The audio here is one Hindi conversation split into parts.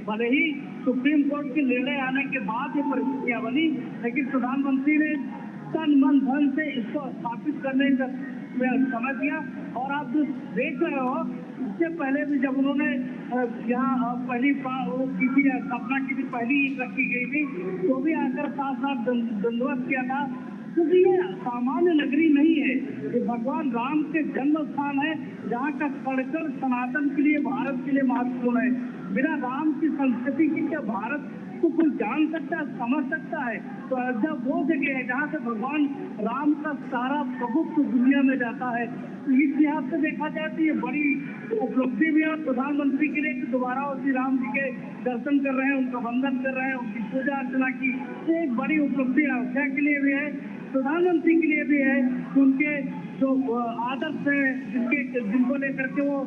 भले ही सुप्रीम कोर्ट के निर्णय आने के बाद ये परिस्थितियां बनी, लेकिन प्रधानमंत्री ने तन मन धन से इसको स्थापित करने का समय दिया। और आप जो देख रहे हो, इससे पहले भी जब उन्होंने यहाँ पहली वो की थी, स्थापना की थी, पहली ईंट रखी गई थी, तो भी आकर साथ दंडवत किया था, क्योंकि ये सामान्य नगरी नहीं है, ये भगवान राम के जन्म स्थान है, जहाँ का कड़कड़ सनातन के लिए, भारत के लिए महत्वपूर्ण है। बिना राम की संस्कृति की क्या भारत को कोई जान सकता है, समझ सकता है? तो अयोध्या वो जगह है जहाँ से भगवान राम का सारा प्रभुत्व दुनिया में जाता है। तो इस लिहाज से देखा जाए तो ये बड़ी उपलब्धि भी है प्रधानमंत्री के लिए कि दोबारा श्री राम जी के दर्शन कर रहे हैं, उनका वंदन कर रहे हैं, उनकी पूजा अर्चना की। तो एक बड़ी उपलब्धि अयोध्या के लिए भी है, प्रधानमंत्री के लिए भी है, उनके जो आदर्श है जिनको लेकर के वो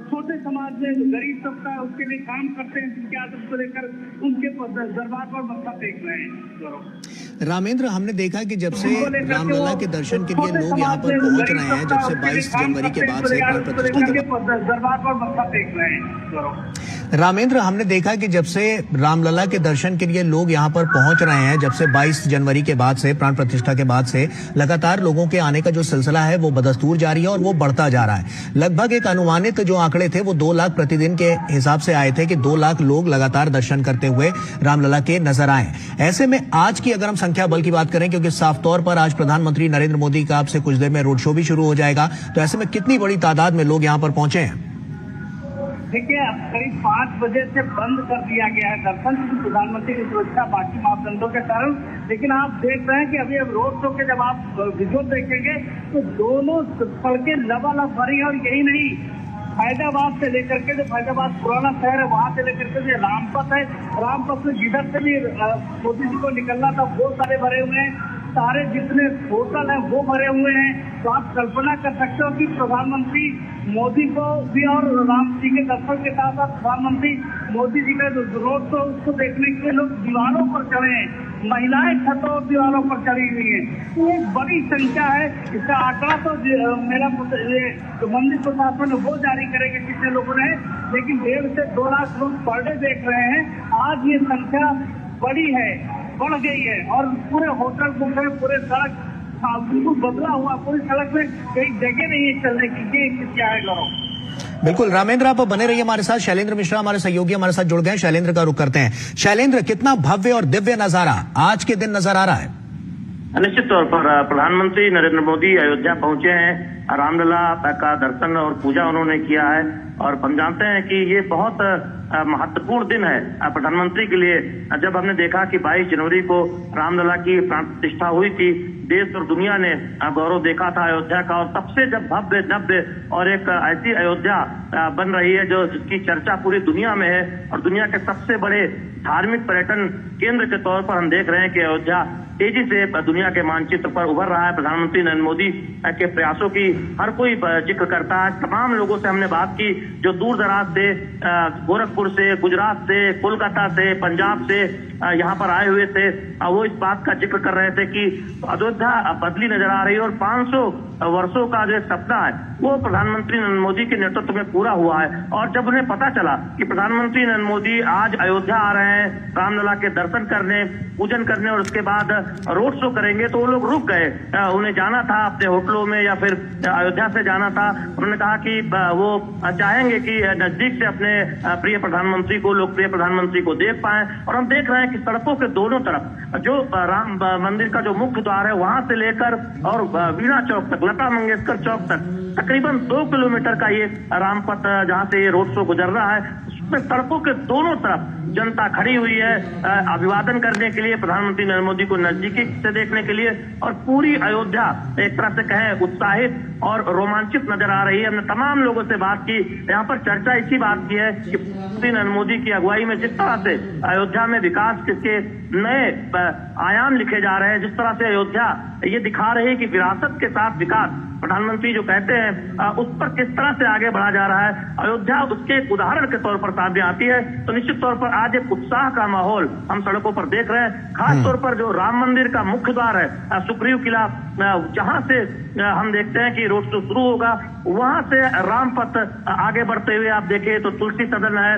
छोटे समाज में गरीब तबका है उसके लिए काम करते हैं, जिनके आदर्श को लेकर उनके दरबार पर मत्था टेक रहे हैं। रामेंद्र, हमने देखा कि जब से रामलला के दर्शन के लिए लोग यहाँ पर पहुंच रहे हैं, जब से 22 जनवरी के बाद से प्राण प्रतिष्ठा के दरबार पर मत्था टेक रहे हैं। रामेंद्र, हमने देखा कि जब से रामलला के दर्शन के लिए लोग यहाँ पर पहुंच रहे हैं, जब से 22 जनवरी के बाद से, प्राण प्रतिष्ठा के बाद से लगातार लोगों के आने का जो सिलसिला है वो बदस्तूर जारी है और वो बढ़ता जा रहा है। लगभग एक अनुमानित जो आंकड़े थे वो 2 लाख प्रतिदिन के हिसाब से आए थे कि 2 लाख लोग लगातार दर्शन करते हुए रामलला के नजर आए। ऐसे में आज की अगर हम संख्या बल की बात करें, क्योंकि साफ तौर पर आज प्रधानमंत्री नरेंद्र मोदी का आपसे कुछ देर में रोड शो भी शुरू हो जाएगा, तो ऐसे में कितनी बड़ी तादाद में लोग यहाँ पर पहुंचे हैं? देखिए, अब करीब 5 बजे से बंद कर दिया गया है दर्शन, प्रधानमंत्री की सुरक्षा बाकी मापदंडों के कारण। लेकिन आप देख रहे हैं कि अभी अब रोड शो के जब आप विजुअल देखेंगे तो दोनों सड़कें लबालब भरी है। और यही नहीं, फैजाबाद से लेकर के, जो फैजाबाद पुराना शहर है, वहां से लेकर के जो रामपथ है, रामपथ में जिधर से भी मोदी जी को निकलना था वो सारे भरे हुए हैं, सारे जितने होटल हैं वो भरे हुए हैं। तो आप कल्पना कर सकते हो कि प्रधानमंत्री मोदी को भी और राम जी के दर्शन के साथ साथ प्रधानमंत्री मोदी जी का जो रोड शो उसको देखने के लिए लोग दीवारों पर चढ़े हैं, महिलाएं छतों और दीवारों पर चढ़ी हुई हैं। तो एक बड़ी संख्या है। इसका आंकड़ा तो मेरा मंदिर प्रशासन वो जारी करेगा कितने लोगों ने, लेकिन 1.5 से 2 लाख लोग पर डे देख रहे हैं। आज ये संख्या बड़ी है, बढ़ गई है। और पूरे होटल बुक है, पूरे सड़क बिल्कुल बदला हुआ, पूरी सड़क में कई जगह नहीं है चलने की। ये क्या है गौरव? बिल्कुल रामेंद्र, आप बने रहिए हमारे साथ। शैलेंद्र मिश्रा हमारे सहयोगी हमारे साथ जुड़ गए। शैलेंद्र का रुख करते हैं। शैलेंद्र, कितना भव्य और दिव्य नजारा आज के दिन नजर आ रहा है? निश्चित तौर पर प्रधानमंत्री नरेंद्र मोदी अयोध्या पहुंचे हैं, रामलला का दर्शन और पूजा उन्होंने किया है। और हम जानते हैं कि ये बहुत महत्वपूर्ण दिन है प्रधानमंत्री के लिए। जब हमने देखा कि 22 जनवरी को रामलला की प्राण प्रतिष्ठा हुई थी, देश और दुनिया ने गौरव देखा था अयोध्या का। और तब से जब भव्य नव्य और एक ऐसी अयोध्या बन रही है जो जिसकी चर्चा पूरी दुनिया में है और दुनिया के सबसे बड़े धार्मिक पर्यटन केंद्र के तौर पर हम देख रहे हैं कि अयोध्या तेजी से दुनिया के मानचित्र पर उभर रहा है। प्रधानमंत्री नरेंद्र मोदी के प्रयासों की हर कोई जिक्र करता है। तमाम लोगों से हमने बात की जो दूर दराज से, गोरखपुर से, गुजरात से, कोलकाता से, पंजाब से यहाँ पर आए हुए थे, वो इस बात का जिक्र कर रहे थे कि अयोध्या बदली नजर आ रही है और 500 वर्षों का जो सपना है वो प्रधानमंत्री नरेंद्र मोदी के नेतृत्व में पूरा हुआ है। और जब उन्हें पता चला कि प्रधानमंत्री नरेंद्र मोदी आज अयोध्या आ रहे हैं रामलला के दर्शन करने, पूजन करने और उसके बाद रोड शो करेंगे, तो वो लोग रुक गए। उन्हें जाना था अपने होटलों में या फिर अयोध्या से जाना था। उन्होंने कहा कि वो चाहेंगे कि नजदीक से अपने प्रिय प्रधानमंत्री को, लोकप्रिय प्रधानमंत्री को देख पाएं। और हम देख रहे हैं कि सड़कों के दोनों तरफ जो राम मंदिर का जो मुख्य द्वार है वहां से लेकर और वीणा चौक तक, लता मंगेशकर चौक तक तकरीबन 2 किलोमीटर का ये रामपथ जहां से ये रोड शो गुजर रहा है, उसमें सड़कों के दोनों तरफ जनता खड़ी हुई है अभिवादन करने के लिए, प्रधानमंत्री नरेंद्र मोदी को नजदीकी से देखने के लिए। और पूरी अयोध्या एक तरह से कहें उत्साहित और रोमांचित नजर आ रही है। हमने तमाम लोगों से बात की, यहाँ पर चर्चा इसी बात की है कि प्रधानमंत्री नरेंद्र मोदी की अगुवाई में जिस तरह से अयोध्या में विकास के नए आयाम लिखे जा रहे हैं, जिस तरह से अयोध्या ये दिखा रही है कि विरासत के साथ विकास प्रधानमंत्री जो कहते हैं उस पर किस तरह से आगे बढ़ा जा रहा है, अयोध्या उसके एक उदाहरण के तौर पर सामने आती है। तो निश्चित तौर पर आज एक उत्साह का माहौल हम सड़कों पर देख रहे हैं। खासतौर पर जो राम मंदिर का मुख्य द्वार है सुग्रीव किला, जहां से हम देखते हैं कि रोड शो शुरू होगा, वहां से रामपथ आगे बढ़ते हुए आप देखें तो तुलसी सदन है,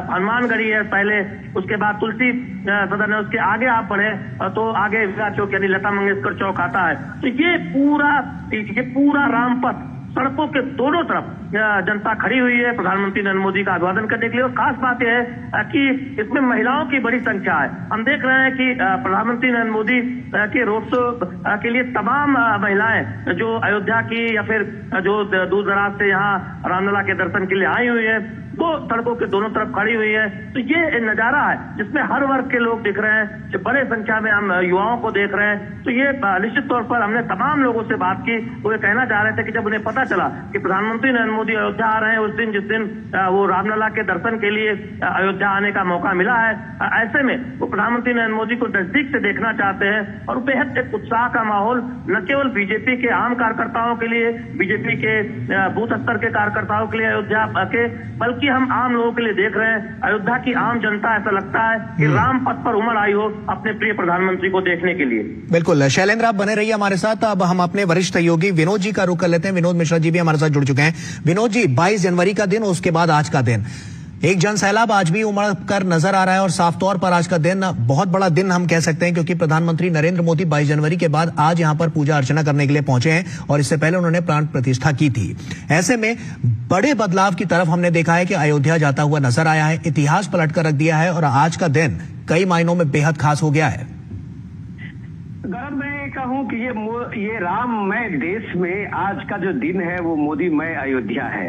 हनुमानगढ़ी है पहले, उसके बाद तुलसी सदन है, उसके आगे आप बढ़े तो आगे विवाह चौक यानी लता मंगेशकर चौक आता है। तो ये पूरा रामपथ सड़कों के दोनों तरफ जनता खड़ी हुई है प्रधानमंत्री नरेंद्र मोदी का अभिवादन करने के लिए। और खास बात यह है कि इसमें महिलाओं की बड़ी संख्या है। हम देख रहे हैं कि प्रधानमंत्री नरेंद्र मोदी के रोड शो के लिए तमाम महिलाएं जो अयोध्या की या फिर जो दूर दराज से यहाँ रामलला के दर्शन के लिए आई हुई है, वो सड़कों के दोनों तरफ खड़ी हुई है। तो ये नजारा है जिसमें हर वर्ग के लोग दिख रहे हैं, जो बड़े संख्या में हम युवाओं को देख रहे हैं। तो ये निश्चित तौर पर हमने तमाम लोगों से बात की, वो ये कहना चाह रहे थे कि जब उन्हें पता चला कि प्रधानमंत्री नरेंद्र मोदी अयोध्या आ रहे हैं उस दिन जिस दिन वो रामलला के दर्शन के लिए अयोध्या आने का मौका मिला है, ऐसे में वो प्रधानमंत्री नरेंद्र मोदी को नजदीक से देखना चाहते हैं। और बेहद एक उत्साह का माहौल न केवल बीजेपी के आम कार्यकर्ताओं के लिए, बीजेपी के बूथ स्तर के कार्यकर्ताओं के लिए अयोध्या के, बल्कि हम आम लोगों के लिए देख रहे हैं। अयोध्या की आम जनता ऐसा लगता है कि राम पथ पर उमड़ आई हो अपने प्रिय प्रधानमंत्री को देखने के लिए। बिल्कुल शैलेंद्र, आप बने रहिए हमारे साथ। अब हम अपने वरिष्ठ सहयोगी विनोद जी का रुख कर लेते हैं। विनोद मिश्रा जी भी हमारे साथ जुड़ चुके हैं। विनोद जी, 22 जनवरी का दिन, उसके बाद आज का दिन, एक जन सैलाब आज भी उमड़ कर नजर आ रहा है और साफ तौर पर आज का दिन बहुत बड़ा दिन हम कह सकते हैं, क्योंकि प्रधानमंत्री नरेंद्र मोदी 22 जनवरी के बाद आज यहां पर पूजा अर्चना करने के लिए पहुंचे हैं और इससे पहले उन्होंने प्राण प्रतिष्ठा की थी। ऐसे में बड़े बदलाव की तरफ हमने देखा है कि अयोध्या जाता हुआ नजर आया है, इतिहास पलट कर रख दिया है और आज का दिन कई मायनों में बेहद खास हो गया है। गौरव, मैं कहूं कि ये राममय देश में आज का जो दिन है वो मोदीमय अयोध्या है।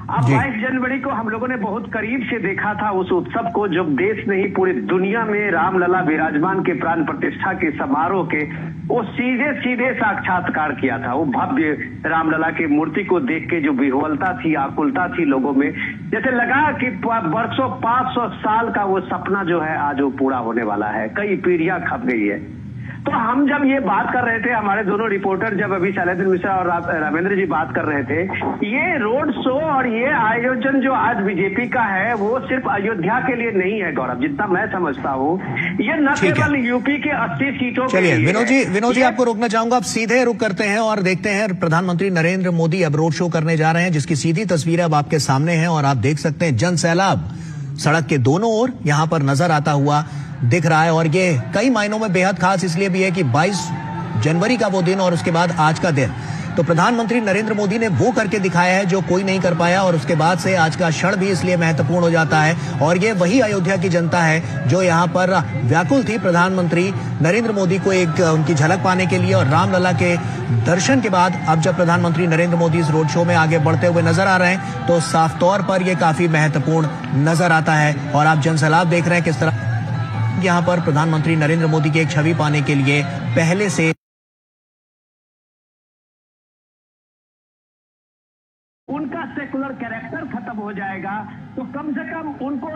अब 22 जनवरी को हम लोगों ने बहुत करीब से देखा था उस उत्सव को, जब देश नहीं पूरी दुनिया में रामलला विराजमान के प्राण प्रतिष्ठा के समारोह के वो सीधे साक्षात्कार किया था। वो भव्य रामलला की मूर्ति को देख के जो विह्वलता थी, आकुलता थी लोगों में, जैसे लगा कि वर्षों 500 साल का वो सपना जो है आज वो पूरा होने वाला है, कई पीढ़ियां खप गई है। तो हम जब ये बात कर रहे थे, हमारे दोनों रिपोर्टर जब अभी शैलेंद्र मिश्रा और रामेंद्र जी बात कर रहे थे, ये रोड शो और ये आयोजन जो आज बीजेपी का है वो सिर्फ अयोध्या के लिए नहीं है गौरव, जितना मैं समझता हूँ। ये न केवल यूपी के 80 सीटों के लिए। विनोद जी आपको रोकना चाहूंगा, आप सीधे रुक करते हैं और देखते हैं प्रधानमंत्री नरेंद्र मोदी अब रोड शो करने जा रहे हैं, जिसकी सीधी तस्वीर अब आपके सामने है और आप देख सकते हैं जन सैलाब सड़क के दोनों ओर यहां पर नजर आता हुआ दिख रहा है। और ये कई मायनों में बेहद खास इसलिए भी है कि 22 जनवरी का वो दिन और उसके बाद आज का दिन, तो प्रधानमंत्री नरेंद्र मोदी ने वो करके दिखाया है जो कोई नहीं कर पाया और उसके बाद से आज का क्षण भी इसलिए महत्वपूर्ण हो जाता है। और ये वही अयोध्या की जनता है जो यहाँ पर व्याकुल थी प्रधानमंत्री नरेंद्र मोदी को एक उनकी झलक पाने के लिए। और रामलला के दर्शन के बाद अब जब प्रधानमंत्री नरेंद्र मोदी इस रोड शो में आगे बढ़ते हुए नजर आ रहे हैं तो साफ तौर पर यह काफी महत्वपूर्ण नजर आता है। और आप जनसैलाब देख रहे हैं किस तरह यहाँ पर प्रधानमंत्री नरेंद्र मोदी की एक छवि पाने के लिए पहले से उनका सेकुलर कैरेक्टर खत्म हो जाएगा। तो कम से कम उनको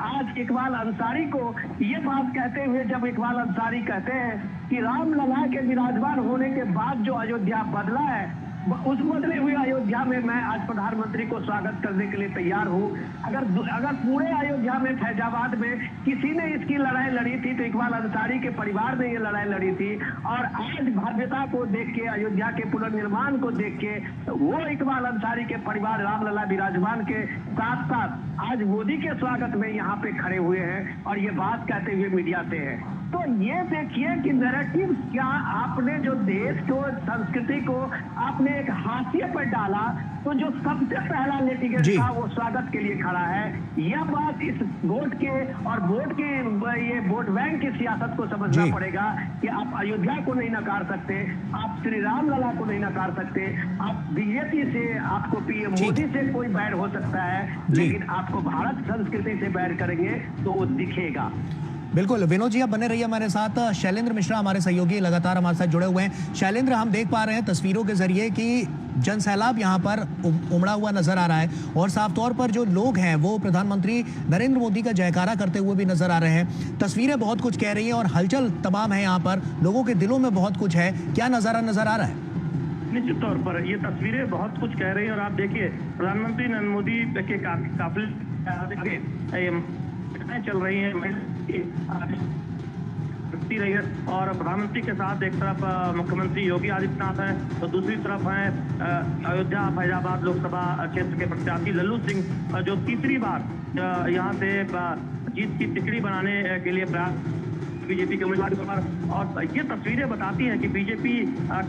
आज इकबाल अंसारी को ये बात कहते हुए, जब इकबाल अंसारी कहते हैं कि रामलला के विराजमान होने के बाद जो अयोध्या बदला है, उस बदले हुए अयोध्या में मैं आज प्रधानमंत्री को स्वागत करने के लिए तैयार हूं। अगर पूरे अयोध्या में, फैजाबाद में किसी ने इसकी लड़ाई लड़ी थी तो इकबाल अंसारी के परिवार ने ये लड़ाई लड़ी थी। और आज भव्यता को देख के, अयोध्या के पुनर्निर्माण को देख के, वो इकबाल अंसारी के परिवार रामलला विराजमान के साथ साथ आज मोदी के स्वागत में यहाँ पे खड़े हुए हैं और ये बात कहते हुए मीडिया से है। तो ये देखिए कि नैरेटिव क्या आपने जो देश को, संस्कृति को आपने एक हाशिए पर डाला, तो जो सबसे पहला लिटिगेंट था वो स्वागत के लिए खड़ा है। यह बात इस वोट के और ये वोट बैंक की सियासत को समझना पड़ेगा कि आप अयोध्या को नहीं नकार सकते, आप श्री रामलला को नहीं नकार सकते, आप बीजेपी से, आपको पीएम मोदी से कोई बैर हो सकता है, लेकिन आपको भारत संस्कृति से बैर करेंगे तो वो दिखेगा। बिल्कुल विनोद जी, आप बने रहिए हमारे साथ। शैलेंद्र मिश्रा हमारे सहयोगी लगातार हमारे साथ जुड़े हुए हैं। शैलेंद्र, हम देख पा रहे हैं तस्वीरों के जरिए कि जनसैलाब यहाँ पर उमड़ा हुआ नजर आ रहा है और साफ तौर पर जो लोग हैं वो प्रधानमंत्री नरेंद्र मोदी का जयकारा करते हुए भी नजर आ रहे हैं। तस्वीरें बहुत कुछ कह रही हैं और हलचल तमाम है यहाँ पर, लोगों के दिलों में बहुत कुछ है। क्या नजारा नजर आ रहा है? निश्चित तौर पर ये तस्वीरें बहुत कुछ कह रही हैं और आप देखिए प्रधानमंत्री नरेंद्र मोदी के काफिले आगे चल रही हैं रही है और प्रधानमंत्री के साथ एक तरफ मुख्यमंत्री योगी आदित्यनाथ हैं तो दूसरी तरफ हैं अयोध्या फैजाबाद लोकसभा क्षेत्र के प्रत्याशी लल्लू सिंह जो तीसरी बार यहाँ से जीत की तिकड़ी बनाने के लिए प्रयास बीजेपी के उम्मीदवार पर। और ये तस्वीरें बताती हैं कि बीजेपी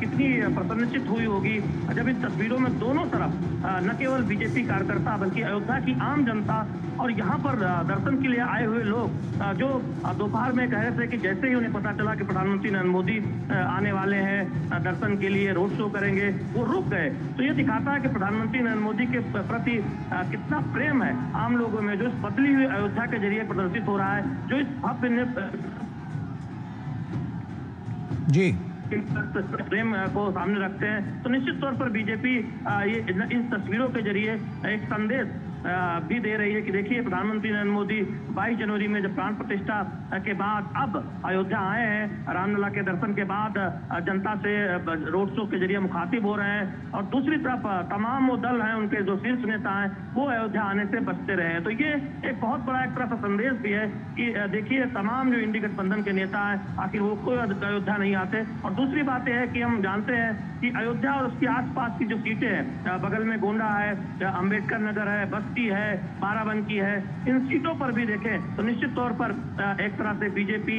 कितनी प्रसन्नचित हुई होगी जब इन तस्वीरों में दोनों तरफ न केवल बीजेपी कार्यकर्ता बल्कि अयोध्या की आम जनता और यहाँ पर दर्शन के लिए आए हुए लोग जो दोपहर में कह रहे थे कि जैसे ही उन्हें पता चला कि प्रधानमंत्री नरेंद्र मोदी आने वाले हैं दर्शन के लिए रोड शो करेंगे वो रुक गए। तो ये दिखाता है कि प्रधानमंत्री नरेंद्र मोदी के प्रति कितना प्रेम है आम लोगों में जो इस बदली हुई अयोध्या के जरिए प्रदर्शित हो रहा है जो इस भव्य जी प्रेम को सामने रखते हैं। तो निश्चित तौर पर बीजेपी ये इन तस्वीरों के जरिए एक संदेश भी दे रही है कि देखिए प्रधानमंत्री नरेंद्र मोदी 22 जनवरी में जब प्राण प्रतिष्ठा के बाद अब अयोध्या आए हैं रामलला के दर्शन के बाद जनता से रोड शो के जरिए मुखातिब हो रहे हैं और दूसरी तरफ तमाम वो दल हैं उनके जो शीर्ष नेता हैं वो अयोध्या आने से बचते रहे हैं। तो ये एक बहुत बड़ा एक तरह से संदेश भी है कि देखिए तमाम जो इंडी गठबंधन के नेता हैं आखिर वो कोई अयोध्या नहीं आते। और दूसरी बात यह है कि हम जानते हैं कि अयोध्या और उसके आसपास की जो सीटें हैं बगल में गोंडा है अम्बेडकर नगर है बस्ती है बाराबंकी है इन सीटों पर भी देखें तो निश्चित तौर पर एक तरह से बीजेपी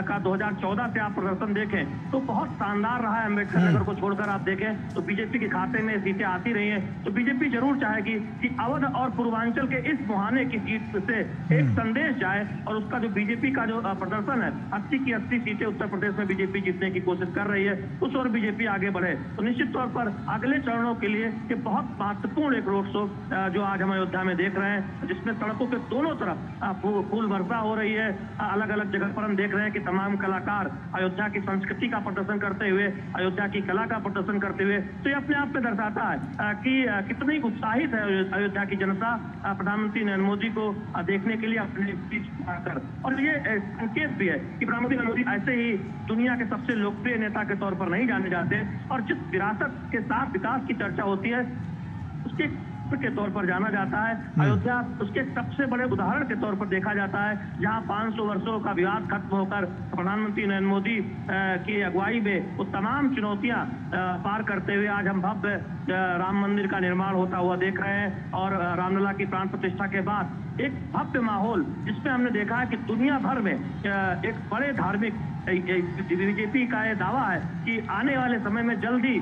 का 2014 से आप प्रदर्शन देखें तो बहुत शानदार रहा है। अम्बेडकर नगर को छोड़कर आप देखें तो बीजेपी के खाते में सीटें आती रही हैं। तो बीजेपी जरूर चाहेगी कि अवध और पूर्वांचल के इस मुहाने की सीट से एक संदेश जाए और उसका जो बीजेपी का जो प्रदर्शन है 80 की 80 सीटें उत्तर प्रदेश में बीजेपी जीतने की कोशिश कर रही है उस और बीजेपी आगे बढ़े। तो निश्चित तौर पर अगले चरणों के लिए ये बहुत महत्वपूर्ण एक रोड शो जो आज हम अयोध्या में देख रहे हैं जिसमें सड़कों के दोनों तरफ फूल वर्षा हो रही है। अलग अलग जगह पर हम देख रहे हैं कि तमाम कलाकार अयोध्या की संस्कृति का प्रदर्शन करते हुए अयोध्या की कला का प्रदर्शन करते हुए तो ये अपने आप में दर्शाता है कि कितनी उत्साहित है अयोध्या की जनता प्रधानमंत्री नरेंद्र मोदी को देखने के लिए अपने बीच आकर। और ये संकेत भी है कि प्रधानमंत्री नरेंद्र मोदी ऐसे ही दुनिया के सबसे लोकप्रिय नेता के तौर पर नहीं जाने जाते और जिस विरासत के साथ विकास की चर्चा होती है उसके के तौर पर जाना जाता है। अयोध्या उसके सबसे बड़े उदाहरण के तौर पर देखा जाता है जहां 500 वर्षों का विवाद खत्म होकर प्रधानमंत्री नरेंद्र मोदी की अगुवाई में वो तमाम चुनौतियां पार करते हुए आज हम भव्य राम मंदिर का निर्माण होता हुआ देख रहे हैं। और रामलला की प्राण प्रतिष्ठा के बाद एक भव्य माहौल जिसमें हमने देखा है कि दुनिया भर में एक बड़े धार्मिक बीजेपी का यह दावा है कि आने वाले समय में जल्दी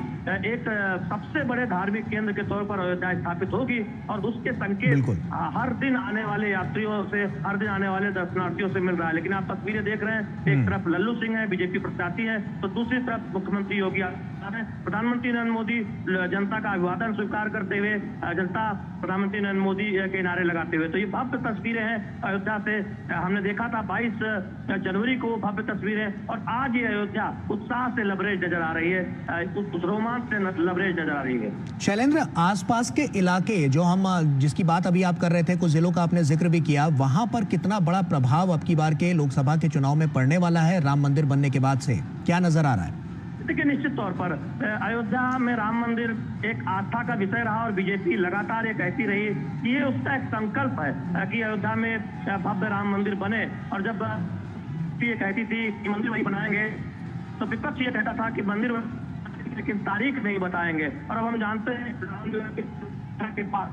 एक सबसे बड़े धार्मिक केंद्र के तौर पर अयोध्या स्थापित होगी और उसके संकेत हर दिन आने वाले यात्रियों से हर दिन आने वाले दर्शनार्थियों से मिल रहा है। लेकिन आप तस्वीरें देख रहे हैं एक तरफ लल्लू सिंह है बीजेपी प्रत्याशी है तो दूसरी तरफ मुख्यमंत्री योगी आदित्यनाथ है। प्रधानमंत्री नरेंद्र मोदी जनता का अभिवादन स्वीकार करते हुए जनता प्रधानमंत्री नरेंद्र मोदी के नारे लगाते हुए तो ये भव्य तस्वीरें हैं अयोध्या से। हमने देखा था 22 जनवरी को भव्य तस्वीरें और आज ये अयोध्या उत्साह से लबरेज नजर आ रही है उस रोमांच से लबरेज नजर आ रही है। शैलेंद्र आसपास के इलाके जो हम जिसकी बात अभी आप कर रहे थे कुछ जिलों का आपने जिक्र भी किया वहां पर कितना बड़ा प्रभाव अब की बार के लोकसभा के चुनाव में पड़ने वाला है राम मंदिर बनने के बाद से क्या नजर आ रहा है? देखिए निश्चित तौर पर अयोध्या में राम मंदिर एक आस्था का विषय रहा और बीजेपी लगातार ये कहती रही कि ये उसका एक संकल्प है कि अयोध्या में भव्य राम मंदिर बने। और जब ये कहती थी कि मंदिर वही बनाएंगे तो विपक्ष ये कहता था कि मंदिर लेकिन तारीख नहीं बताएंगे। और अब हम जानते हैं के पास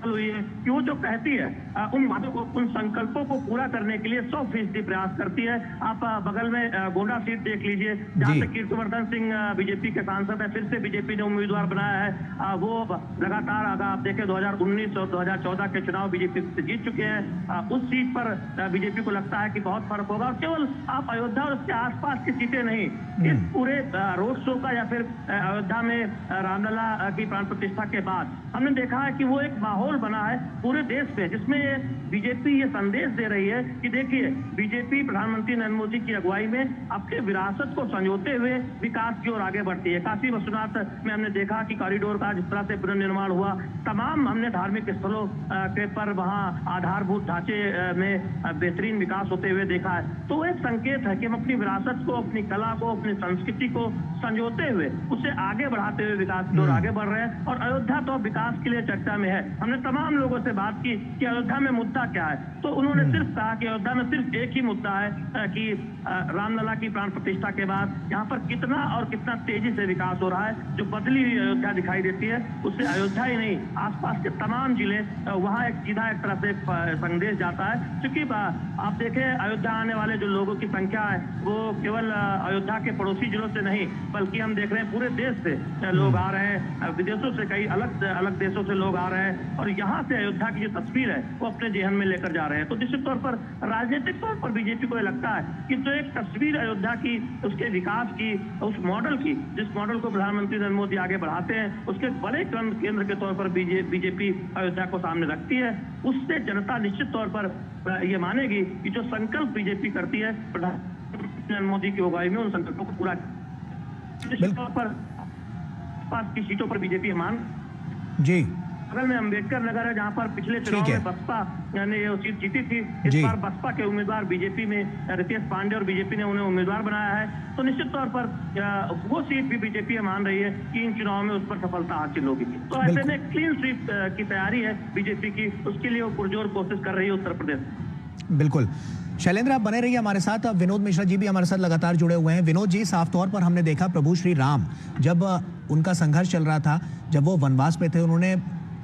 हुई है कि वो जो कहती है उन वादों को उन संकल्पों को पूरा करने के लिए 100% प्रयास करती है। आप बगल में गोंडा सीट देख लीजिए जहाँ से कीर्तिवर्धन सिंह बीजेपी के सांसद है फिर से बीजेपी ने उम्मीदवार बनाया है। वो लगातार अगर आप देखें 2019 और 2014 के चुनाव बीजेपी से जीत चुके हैं। उस सीट पर बीजेपी को लगता है कि बहुत फर्क होगा। और केवल आप अयोध्या और उसके आसपास की सीटें नहीं इस पूरे रोड शो का या फिर अयोध्या में रामलला की प्राण प्रतिष्ठा के बाद हमने देखा है कि वो एक माहौल बना है पूरे देश पे, जिसमें बीजेपी ये संदेश दे रही है कि देखिए बीजेपी प्रधानमंत्री नरेंद्र मोदी की अगुवाई में अपने विरासत को संजोते हुए विकास की ओर आगे बढ़ती है। काशी विश्वनाथ में हमने देखा कि कॉरिडोर का जिस तरह से पुनर्निर्माण हुआ, तमाम हमने धार्मिक स्थलों के पर वहाँ आधारभूत ढांचे में बेहतरीन विकास होते हुए देखा है। तो एक संकेत है कि हम अपनी विरासत को, अपनी कला को, अपनी संस्कृति को संजोते हुए उसे आगे बढ़ाते हुए विकास की ओर आगे बढ़ रहे हैं। और अयोध्या तो विकास के लिए चर्चा में है। हमने तमाम लोगों से बात की कि अयोध्या में मुद्दा क्या है, तो उन्होंने सिर्फ कहा कि अयोध्या में सिर्फ एक ही मुद्दा है कि रामलला की प्राण प्रतिष्ठा के बाद यहाँ पर कितना और कितना तेजी से विकास हो रहा है। जो बदली हुई अयोध्या दिखाई देती है, उससे अयोध्या ही नहीं आसपास के तमाम जिले, वहाँ एक सीधा एक तरह से संदेश जाता है। क्योंकि आप देखें अयोध्या आने वाले जो लोगों की संख्या है वो केवल अयोध्या के पड़ोसी जिलों से नहीं, बल्कि हम देख रहे हैं पूरे देश से लोग आ रहे हैं, विदेशों से कई अलग अलग देशों से लोग आ रहे हैं और यहाँ से अयोध्या की जो तस्वीर है वो अपने जेहन में लेकर जा रहे हैं। तो निश्चित तौर पर राजनीतिक तौर पर बीजेपी को लगता है कि जो एक तस्वीर अयोध्या की, उसके विकास की, उस मॉडल की, जिस मॉडल को प्रधानमंत्री नरेंद्र मोदी आगे बढ़ाते हैं, उसके बड़े केंद्र के तौर पर बीजेपी अयोध्या को सामने रखती है। उससे जनता निश्चित तौर पर ये मानेगी कि जो संकल्प बीजेपी करती है प्रधानमंत्री नरेंद्र मोदी की अगुवाई में, उन संकल्पों को पूरा निश्चित तौर पर पास की सीटों पर बीजेपी मान जी। बगल में अम्बेडकर नगर है जहां पर पिछले चुनाव में बसपा ने ये सीट जीती थी। इस बार बसपा के उम्मीदवार बीजेपी में रितेश पांडे और बीजेपी ने उन्हें उम्मीदवार बनाया है। तो निश्चित तौर पर वो सीट भी बीजेपी मान रही है कि इन चुनाव में उस पर सफलता हासिल होगी। तो ऐसे में क्लीन स्वीप की तैयारी है बीजेपी की, उसके लिए वो पुरजोर कोशिश कर रही है उत्तर प्रदेश। बिल्कुल शैलेंद्र, आप बने रहिए हमारे साथ। अब विनोद मिश्रा जी भी हमारे साथ लगातार जुड़े हुए हैं। विनोद जी, साफ तौर पर हमने देखा प्रभु श्री राम जब उनका संघर्ष चल रहा था, जब वो वनवास पे थे, उन्होंने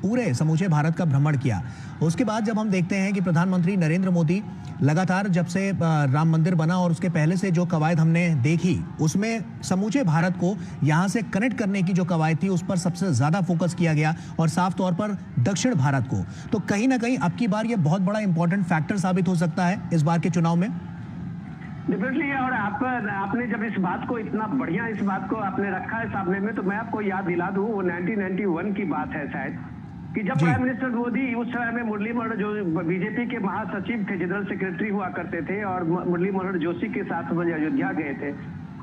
पूरे समूचे भारत का भ्रमण किया। उसके बाद जब हम देखते हैं कि प्रधानमंत्री नरेंद्र मोदी लगातार जब से राम मंदिर बना और उसके पहले से जो कवायद हमने देखी, उसमें समूचे भारत को यहाँ से कनेक्ट करने की जो कवायद थी उस पर सबसे ज्यादा फोकस किया गया और साफ तौर पर दक्षिण भारत को। तो कहीं ना कहीं अब की बार ये बहुत बड़ा इंपॉर्टेंट फैक्टर साबित हो सकता है इस बार के चुनाव में। डेफिनेटली। और आपने जब इस बात को, इतना बढ़िया इस बात को आपने रखा है सामने में, तो मैं आपको याद दिला दूं, वो 1991 की बात है शायद, कि जब प्राइम मिनिस्टर मोदी उस समय में मुरली मनोहर जो बीजेपी के महासचिव थे, जनरल सेक्रेटरी हुआ करते थे, और मुरली मनोहर जोशी के साथ वो अयोध्या गए थे।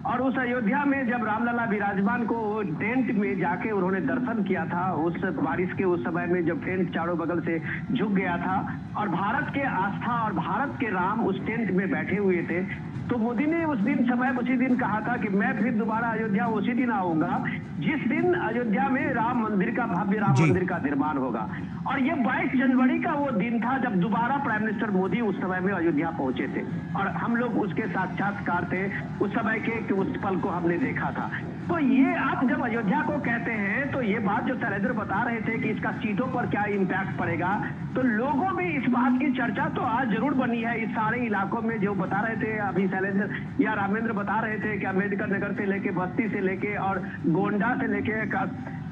और उस अयोध्या में जब रामलला विराजमान को टेंट में जाके उन्होंने दर्शन किया था, उस बारिश के उस समय में जब टेंट चारों बगल से झुक गया था और भारत के आस्था और भारत के राम उस टेंट में बैठे हुए थे, तो मोदी ने उस दिन कहा था कि मैं फिर दोबारा अयोध्या उसी दिन आऊंगा जिस दिन अयोध्या में राम मंदिर का, भव्य राम मंदिर का निर्माण होगा। और ये 22 जनवरी का वो दिन था जब दोबारा प्राइम मिनिस्टर मोदी उस समय में अयोध्या पहुंचे थे और हम लोग उसके साक्षात्कार थे उस समय के, कि उस पल को हमने देखा था। तो ये आप जब अयोध्या को कहते हैं, तो ये बात जो शैलेंद्र बता रहे थे कि इसका सीटों पर क्या इम्पैक्ट पड़ेगा, तो लोगों में इस बात की चर्चा तो आज जरूर बनी है। इस सारे इलाकों में जो बता रहे थे अभी शैलेंद्र या रामेंद्र बता रहे थे कि अम्बेडकर नगर से लेके, बस्ती से लेके और गोंडा से लेके,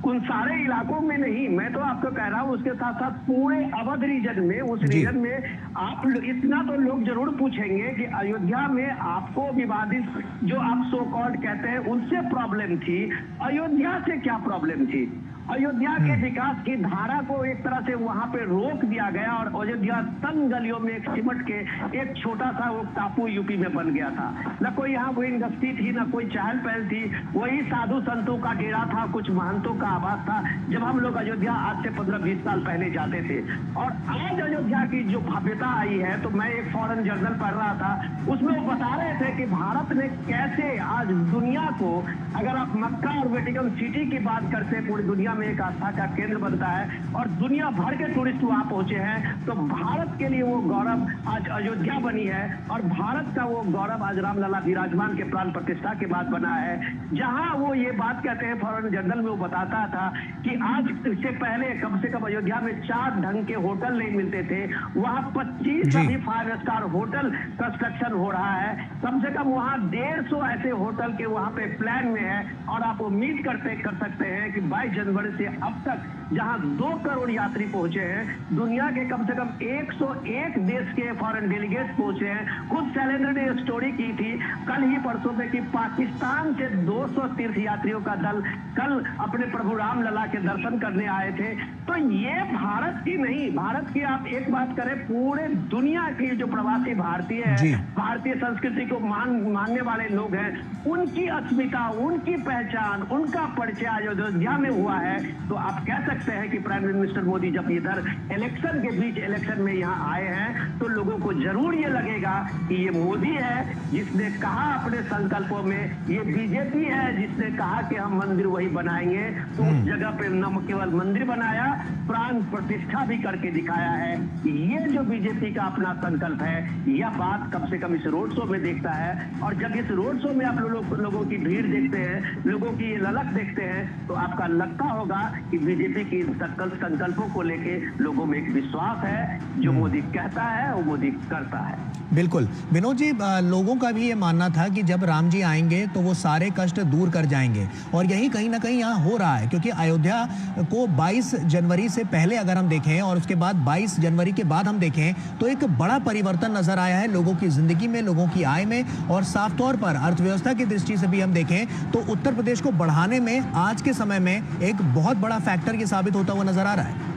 उन सारे इलाकों में नहीं, मैं तो आपको कह रहा हूँ उसके साथ साथ पूरे अवध रीजन में, उस रीजन में आप इतना तो लोग जरूर पूछेंगे कि अयोध्या में आपको विवादित जो आप सो कॉल्ड कहते हैं उनसे प्रॉब्लम थी, अयोध्या से क्या प्रॉब्लम थी? अयोध्या के विकास की धारा को एक तरह से वहां पे रोक दिया गया और अयोध्या तंग गलियों में एक सिमट के एक छोटा सा वो टापू यूपी में बन गया था। न कोई यहाँ कोई इंडस्ट्री थी, न कोई चहल पहल थी, वही साधु संतों का डेरा था, कुछ महंतों का आवास था जब हम लोग अयोध्या आज से 15-20 साल पहले जाते थे। और आज अयोध्या की जो भव्यता आई है, तो मैं एक फॉरेन जर्नल पढ़ रहा था, उसमें वो बता रहे थे कि भारत ने कैसे आज दुनिया को, अगर आप मक्का और वेटिकन सिटी की बात करते हैं, पूरी दुनिया में एक आस्था का केंद्र बनता है और दुनिया भर के टूरिस्ट वहां पहुंचे हैं, तो भारत के लिए वो गौरव आज अयोध्या बनी है और भारत का वो गौरव आज रामलला विराजमान के प्राण प्रतिष्ठा के बाद बना है। जहां वो ये बात कहते हैं, फॉरेन जर्नल में वो बताता था कि आज से पहले कम से कम अयोध्या में 4 ढंग के होटल नहीं मिलते थे, वहां 25 अभी 5 स्टार होटल कंस्ट्रक्शन हो रहा है, कम से कम वहां 150 ऐसे होटल के वहां पे प्लान में है। और आप उम्मीद कर सकते हैं कि 22 जनवरी से अब तक जहां 2 करोड़ यात्री पहुंचे हैं। दुनिया के कम से कम 101 देश के फॉरेन डेलीगेट्स पहुंचे हैं। खुद शैलेंद्र ने स्टोरी की थी कल ही परसों में कि पाकिस्तान से 200 तीर्थ यात्रियों का दल कल अपने प्रभु रामलला के दर्शन करने आए थे। तो ये भारत की नहीं, भारत की आप एक बात करें, पूरे दुनिया की जो प्रवासी भारतीय है, भारतीय संस्कृति को मानने वाले लोग हैं, उनकी अस्मिता, उनकी पहचान, उनका परिचय अयोध्या में हुआ है। तो आप कह सकते हैं कि प्राइम मिनिस्टर मोदी जब इधर इलेक्शन के बीच इलेक्शन में यहाँ आए हैं तो लोगों को जरूर ये लगेगा कि ये मोदी है जिसने कहा अपने संकल्पों में, ये बीजेपी है जिसने कहा कि हम मंदिर वही बनाएंगे। तो उस जगह पे न केवल मंदिर बनाया, प्राण प्रतिष्ठा भी करके दिखाया है। ये जो बीजेपी का अपना संकल्प है, यह बात कम से कम इस रोड शो में देखता है। और जब इस रोड शो में आप लोगों की भीड़ देखते हैं, लोगों की ये ललक देखते हैं, तो आपका लगता होगा कि बीजेपी की संकल्पों को लेके लोगों में एक विश्वास है, जो मोदी कहता है वो मोदी करता है। बिल्कुल विनोद जी, लोगों का भी ये मानना था कि जब राम जी आएंगे तो वो सारे कष्ट दूर कर जाएंगे, और यही कहीं ना कहीं यहाँ हो रहा है, क्योंकि अयोध्या को 22 जनवरी से पहले अगर हम देखें और उसके बाद 22 जनवरी के बाद हम देखें तो एक बड़ा परिवर्तन नजर आया है लोगों की जिंदगी में, लोगों की आय में, और साफ तौर पर अर्थव्यवस्था की दृष्टि से भी हम देखें तो उत्तर प्रदेश को बढ़ाने में आज के समय में एक बहुत बड़ा फैक्टर ये साबित होता हुआ नजर आ रहा है।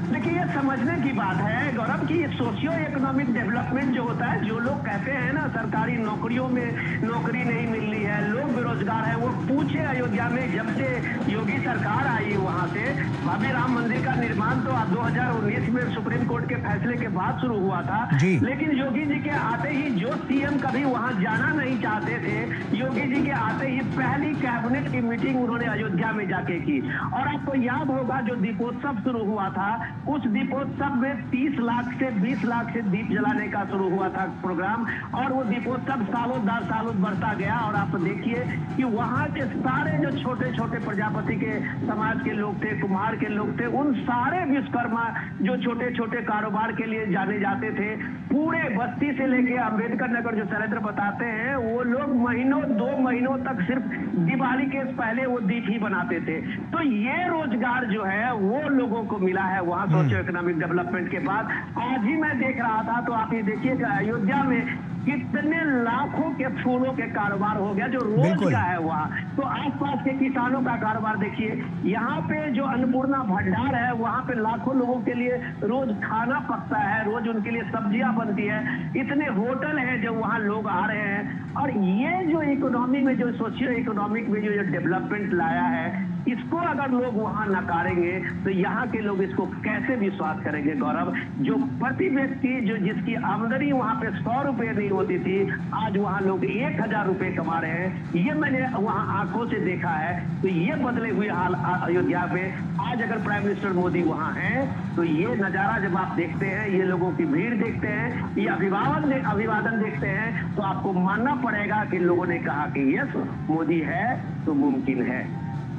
देखिए, ये समझने की बात है गौरव की सोशियो इकोनॉमिक डेवलपमेंट जो होता है, जो लोग कहते हैं ना सरकारी नौकरियों में नौकरी नहीं मिल रही है, लोग बेरोजगार है, वो पूछे अयोध्या में जब से योगी सरकार आई वहां से भव्य राम मंदिर का निर्माण तो 2019 में सुप्रीम कोर्ट के फैसले के बाद शुरू हुआ था। लेकिन योगी जी के आते ही, जो सीएम कभी वहां जाना नहीं चाहते थे, योगी जी के आते ही पहली कैबिनेट की मीटिंग उन्होंने अयोध्या में जाके की। और आपको याद होगा जो दीपोत्सव शुरू हुआ था, उस दीपोत्सव में 30 लाख से 20 लाख से दीप जलाने का शुरू हुआ था प्रोग्राम, और वो दीपोत्सव सालों दर सालों बढ़ता गया। और आप देखिए कि वहां के सारे जो छोटे छोटे प्रजापति के समाज के लोग थे, कुम्हार के लोग थे, उन सारे विश्वकर्मा जो छोटे छोटे कारोबार के लिए जाने जाते थे, पूरे बस्ती से लेके अम्बेडकर नगर जो शैलेंद्र बताते हैं, वो लोग महीनों 2 महीनों तक सिर्फ दिवाली के पहले वो दीप ही बनाते थे। तो ये रोजगार जो है वो लोगों को मिला है वहां सोशियो इकोनॉमिक डेवलपमेंट के बाद। आज ही मैं देख रहा था, तो आप ये देखिए कि अयोध्या में कितने लाखों के फूलों के कारोबार हो गया जो रोज का है वहाँ। तो आसपास के किसानों का कारोबार देखिए, यहाँ पे जो अन्नपूर्णा भंडार है वहाँ पे लाखों लोगों के लिए रोज खाना पकता है, रोज उनके लिए सब्जियां बनती है, इतने होटल हैं जो वहाँ लोग आ रहे हैं। और ये जो इकोनॉमी में, जो सोशियो इकोनॉमिक में जो डेवलपमेंट लाया है, इसको अगर लोग वहां नकारेंगे तो यहाँ के लोग इसको कैसे विश्वास करेंगे गौरव। जो प्रति व्यक्ति जो जिसकी आमदनी वहां पे 100 रुपए नहीं होती थी, आज वहां लोग 1000 रुपए कमा रहे हैं। ये मैंने वहां आंखों से देखा है। तो ये बदले हुए हाल अयोध्या पे आज अगर प्राइम मिनिस्टर मोदी वहां हैं तो ये नजारा जब आप देखते हैं, ये लोगों की भीड़ देखते हैं, ये अभिवादन देखते हैं, तो आपको मानना पड़ेगा कि लोगों ने कहा कि यस, मोदी है तो मुमकिन है।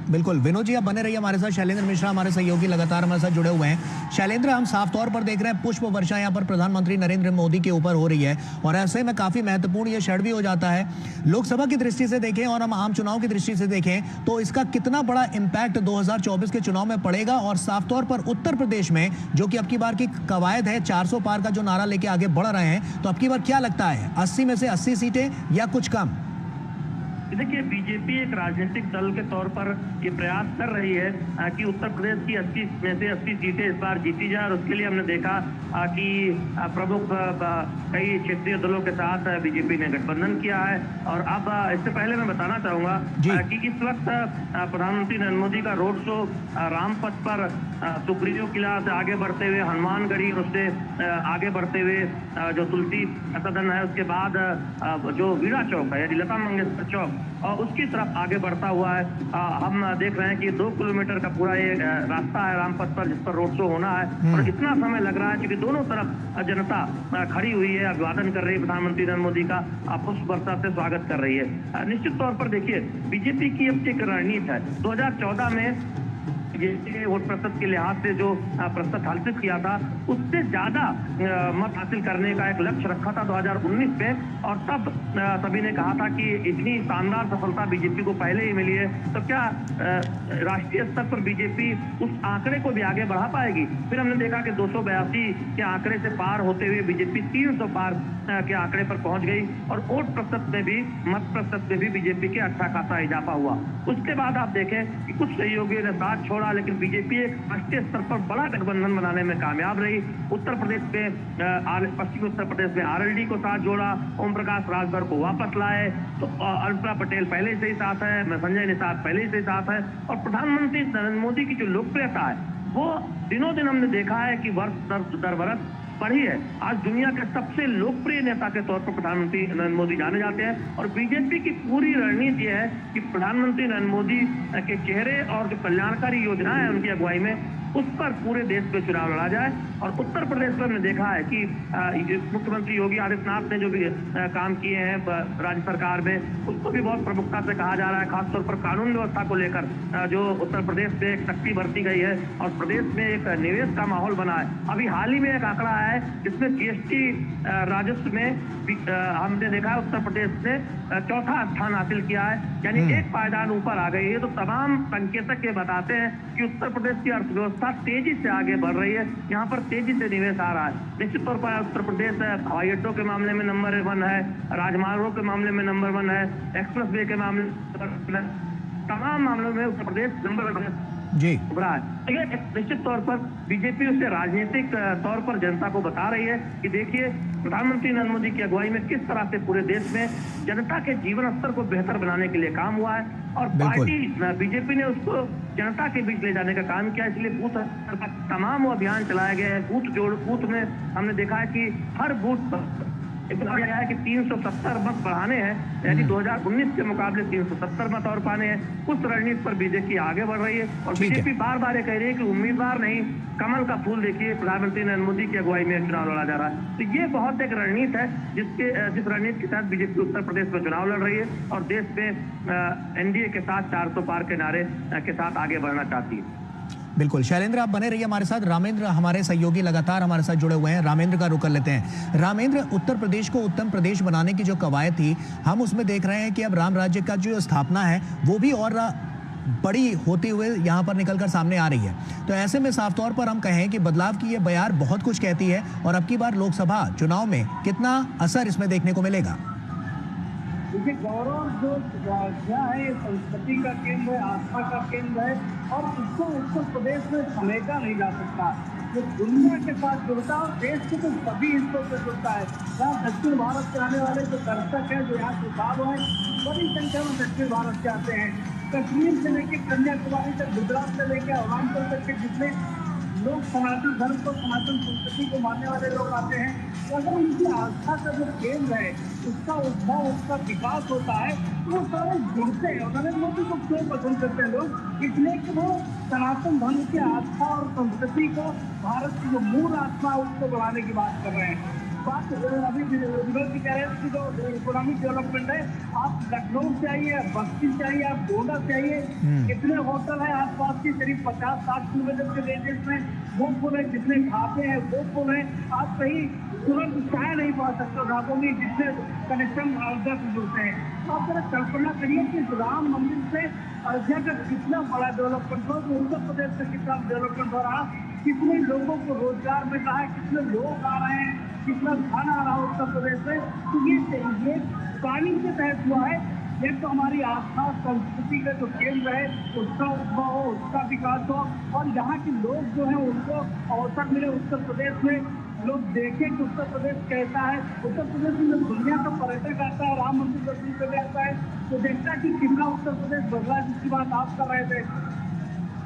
बिल्कुल विनोद जी, आप बने रहिए हमारे साथ। शैलेंद्र मिश्रा हमारे सहयोगी लगातार हमारे साथ जुड़े हुए हैं। शैलेंद्र, हम साफ तौर पर देख रहे हैं पुष्प वर्षा यहाँ पर प्रधानमंत्री नरेंद्र मोदी के ऊपर हो रही है, और ऐसे में काफी महत्वपूर्ण ये क्षण भी हो जाता है। लोकसभा की दृष्टि से देखें और हम आम चुनाव की दृष्टि से देखें तो इसका कितना बड़ा इंपैक्ट 2024 के चुनाव में पड़ेगा, और साफ तौर पर उत्तर प्रदेश में जो कि अब की बार की कवायद है 400 पार का जो नारा लेके आगे बढ़ रहे हैं, तो अब की बार क्या लगता है, 80 में से 80 सीटें या कुछ कम? देखिए, बीजेपी एक राजनीतिक दल के तौर पर ये प्रयास कर रही है कि उत्तर प्रदेश की 80 में से 80 सीटें इस बार जीती जाए, और उसके लिए हमने देखा कि प्रमुख कई क्षेत्रीय दलों के साथ बीजेपी ने गठबंधन किया है। और अब इससे पहले मैं बताना चाहूंगा कि इस वक्त प्रधानमंत्री नरेंद्र मोदी का रोड शो रामपथ पर सुप्रीयो किला से आगे बढ़ते हुए हनुमानगढ़ी, उससे आगे बढ़ते हुए जो तुलसी सदन है, उसके बाद जो वीरा चौक है यानी लता मंगेशकर चौक, और उसकी तरफ आगे बढ़ता हुआ है। हम देख रहे हैं कि 2 किलोमीटर का पूरा ये रास्ता है रामपथ पर जिस पर रोड शो होना है, और इतना समय लग रहा है क्योंकि दोनों तरफ जनता खड़ी हुई है, अभिवादन कर रही है, प्रधानमंत्री नरेंद्र मोदी का पुष्प वर्षा से स्वागत कर रही है। निश्चित तौर पर देखिए, बीजेपी की अब एक रणनीति है। 2014 में बीजेपी ने वोट प्रतिशत के लिहाज से जो प्रतिशत हासिल किया था, उससे ज्यादा मत हासिल करने का एक लक्ष्य रखा था 2019 में। और तब सभी ने कहा था कि इतनी शानदार सफलता बीजेपी को पहले ही मिली है, तो क्या राष्ट्रीय स्तर पर बीजेपी उस आंकड़े को भी आगे बढ़ा पाएगी? फिर हमने देखा कि 282 के आंकड़े से पार होते हुए बीजेपी 300 पार के आंकड़े पर पहुंच गई और वोट प्रतिशत में भी, मत प्रतिशत में भी बीजेपी के अच्छा खासा इजाफा हुआ। उसके बाद आप देखें कि कुछ सहयोगियों ने साथ छोड़ा, लेकिन बीजेपी एक राष्ट्रीय स्तर पर बड़ा गठबंधन बनाने में कामयाब रही। उत्तर प्रदेश में, पश्चिमी उत्तर प्रदेश में आरएलडी को साथ जोड़ा, ओम प्रकाश राजभर को वापस लाए, तो अर्चना पटेल पहले से ही साथ है, संजय निषाद पहले से ही साथ है, और प्रधानमंत्री नरेंद्र मोदी की जो लोकप्रियता है वो दिनों दिन हमने देखा है कि वर्ष दर वर्ष बढ़ी है। आज दुनिया के सबसे लोकप्रिय नेता के तौर पर प्रधानमंत्री नरेंद्र मोदी जाने जाते हैं, और बीजेपी की पूरी रणनीति है कि प्रधानमंत्री नरेंद्र मोदी के चेहरे और जो कल्याणकारी योजनाएं हैं उनकी अगुवाई में, उस पर पूरे देश में चुनाव लड़ा जाए। और उत्तर प्रदेश में हमने देखा है कि मुख्यमंत्री योगी आदित्यनाथ ने जो भी काम किए हैं राज्य सरकार में, उसको भी बहुत प्रमुखता से कहा जा रहा है, खासतौर पर कानून व्यवस्था को लेकर जो उत्तर प्रदेश में एक शक्ति बरती गई है और प्रदेश में एक निवेश का माहौल बना है। अभी हाल ही में एक आंकड़ा है जिसमें जीएसटी राजस्व में हमने देखा है उत्तर प्रदेश ने चौथा स्थान हासिल किया है, यानी एक पायदान ऊपर आ गई है। तो तमाम संकेतक ये बताते हैं कि उत्तर प्रदेश की अर्थव्यवस्था तेजी से आगे बढ़ रही है, यहाँ पर तेजी से निवेश आ रहा है। निश्चित तौर पर उत्तर प्रदेश हवाई अड्डों के मामले में नंबर 1 है, राजमार्गों के मामले में नंबर 1 है, एक्सप्रेस वे के मामले में, तमाम मामलों में उत्तर प्रदेश नंबर 1 जी उभरा है। निश्चित तौर पर बीजेपी उसे राजनीतिक तौर पर जनता को बता रही है कि देखिए प्रधानमंत्री नरेंद्र मोदी की अगुवाई में किस तरह से पूरे देश में जनता के जीवन स्तर को बेहतर बनाने के लिए काम हुआ है, और पार्टी बीजेपी ने उसको जनता के बीच ले जाने का काम किया। इसलिए बूथ तमाम वो अभियान चलाए गए हैं। बूथ में हमने देखा है कि हर बूथ पर इतना गया है कि 370 मत बढ़ाने हैं, यानी 2019 के मुकाबले 370 मत और पाने हैं। उस रणनीति पर बीजेपी आगे बढ़ रही है, और बीजेपी बार बार ये कह रही है कि उम्मीदवार नहीं, कमल का फूल देखिए, प्रधानमंत्री नरेंद्र मोदी की अगुवाई में चुनाव लड़ा जा रहा है। तो ये बहुत एक रणनीति है जिस रणनीति के साथ बीजेपी उत्तर प्रदेश में चुनाव लड़ रही है और देश में एनडीए के साथ 400 पार के नारे के साथ आगे बढ़ना चाहती है। बिल्कुल शैलेंद्र, आप बने रहिए हमारे साथ। रामेंद्र हमारे सहयोगी लगातार हमारे साथ जुड़े हुए हैं, रामेंद्र का रुख कर लेते हैं। रामेंद्र, उत्तर प्रदेश को उत्तम प्रदेश बनाने की जो कवायद थी, हम उसमें देख रहे हैं कि अब राम राज्य का जो स्थापना है वो भी और बड़ी होते हुए यहाँ पर निकलकर सामने आ रही है। तो ऐसे में साफ तौर पर हम कहें कि बदलाव की ये बयार बहुत कुछ कहती है, और अब की बार लोकसभा चुनाव में कितना असर इसमें देखने को मिलेगा? देखिए, गौरव जो क्या है, ये संस्कृति का केंद्र है, आस्था का केंद्र है, और इसको उत्तर प्रदेश में समेटा नहीं जा सकता। जो दुनिया के साथ जुड़ता है और देश के तो सभी हिस्सों से जुड़ता है। यहाँ दक्षिण भारत से आने वाले जो दर्शक हैं, जो यहाँ श्रोतालु हैं, बड़ी संख्या में दक्षिण भारत से आते हैं। कश्मीर से लेकर कन्याकुमारी तक, गुजरात से लेकर अरुणाचल तक के जितने लोग सनातन धर्म को, सनातन संस्कृति को मानने वाले लोग आते हैं, तो अगर उनकी आस्था का जो केंद्र है, उसका उद्भव, उसका विकास होता है, तो वो सारे जुड़ते हैं। नरेंद्र मोदी को क्यों पसंद करते हैं लोग? इसलिए कि वो सनातन धर्म की आस्था और संस्कृति को, भारत की जो मूल आस्था है उसको बढ़ाने की बात कर रहे हैं। बात अभी विनोद जी कह रहे हैं कि जो इकोनॉमिक डेवलपमेंट है, आप लखनऊ से आइए, बस्ती से आइए, आप गोंडा से आइए, कितने होटल है आसपास की, करीब 50-60 किलोमीटर के रेडियस में वो पुल है, जितने ढाबे हैं वो पुल है, आप कहीं तुरंत चाय नहीं पा सकते ढाबों में, जितने कनेक्शन अयोध्या से जुड़ते हैं। तो आप जरा कल्पना करिए कि राम मंदिर से अयोध्या का कितना बड़ा डेवलपमेंट हो, उत्तर प्रदेश से कितना डेवलपमेंट हो रहा, कितने लोगों को रोजगार मिल रहा है, कितने लोग आ रहे हैं, कितना धन आ रहा है उत्तर प्रदेश में। तो ये पानी के तहत हुआ है। एक तो हमारी आस्था संस्कृति का जो केंद्र है उसका उद्भव हो, उसका विकास हो, और यहाँ के लोग जो है उनको अवसर मिले उत्तर प्रदेश में, लोग देखें कि उत्तर प्रदेश कैसा है। उत्तर प्रदेश में जब दुनिया का पर्यटक आता है, राम मंदिर दर्शन करने आता है, तो देखता है कि कितना उत्तर प्रदेश बदला, जिसकी बात आप कर रहे थे।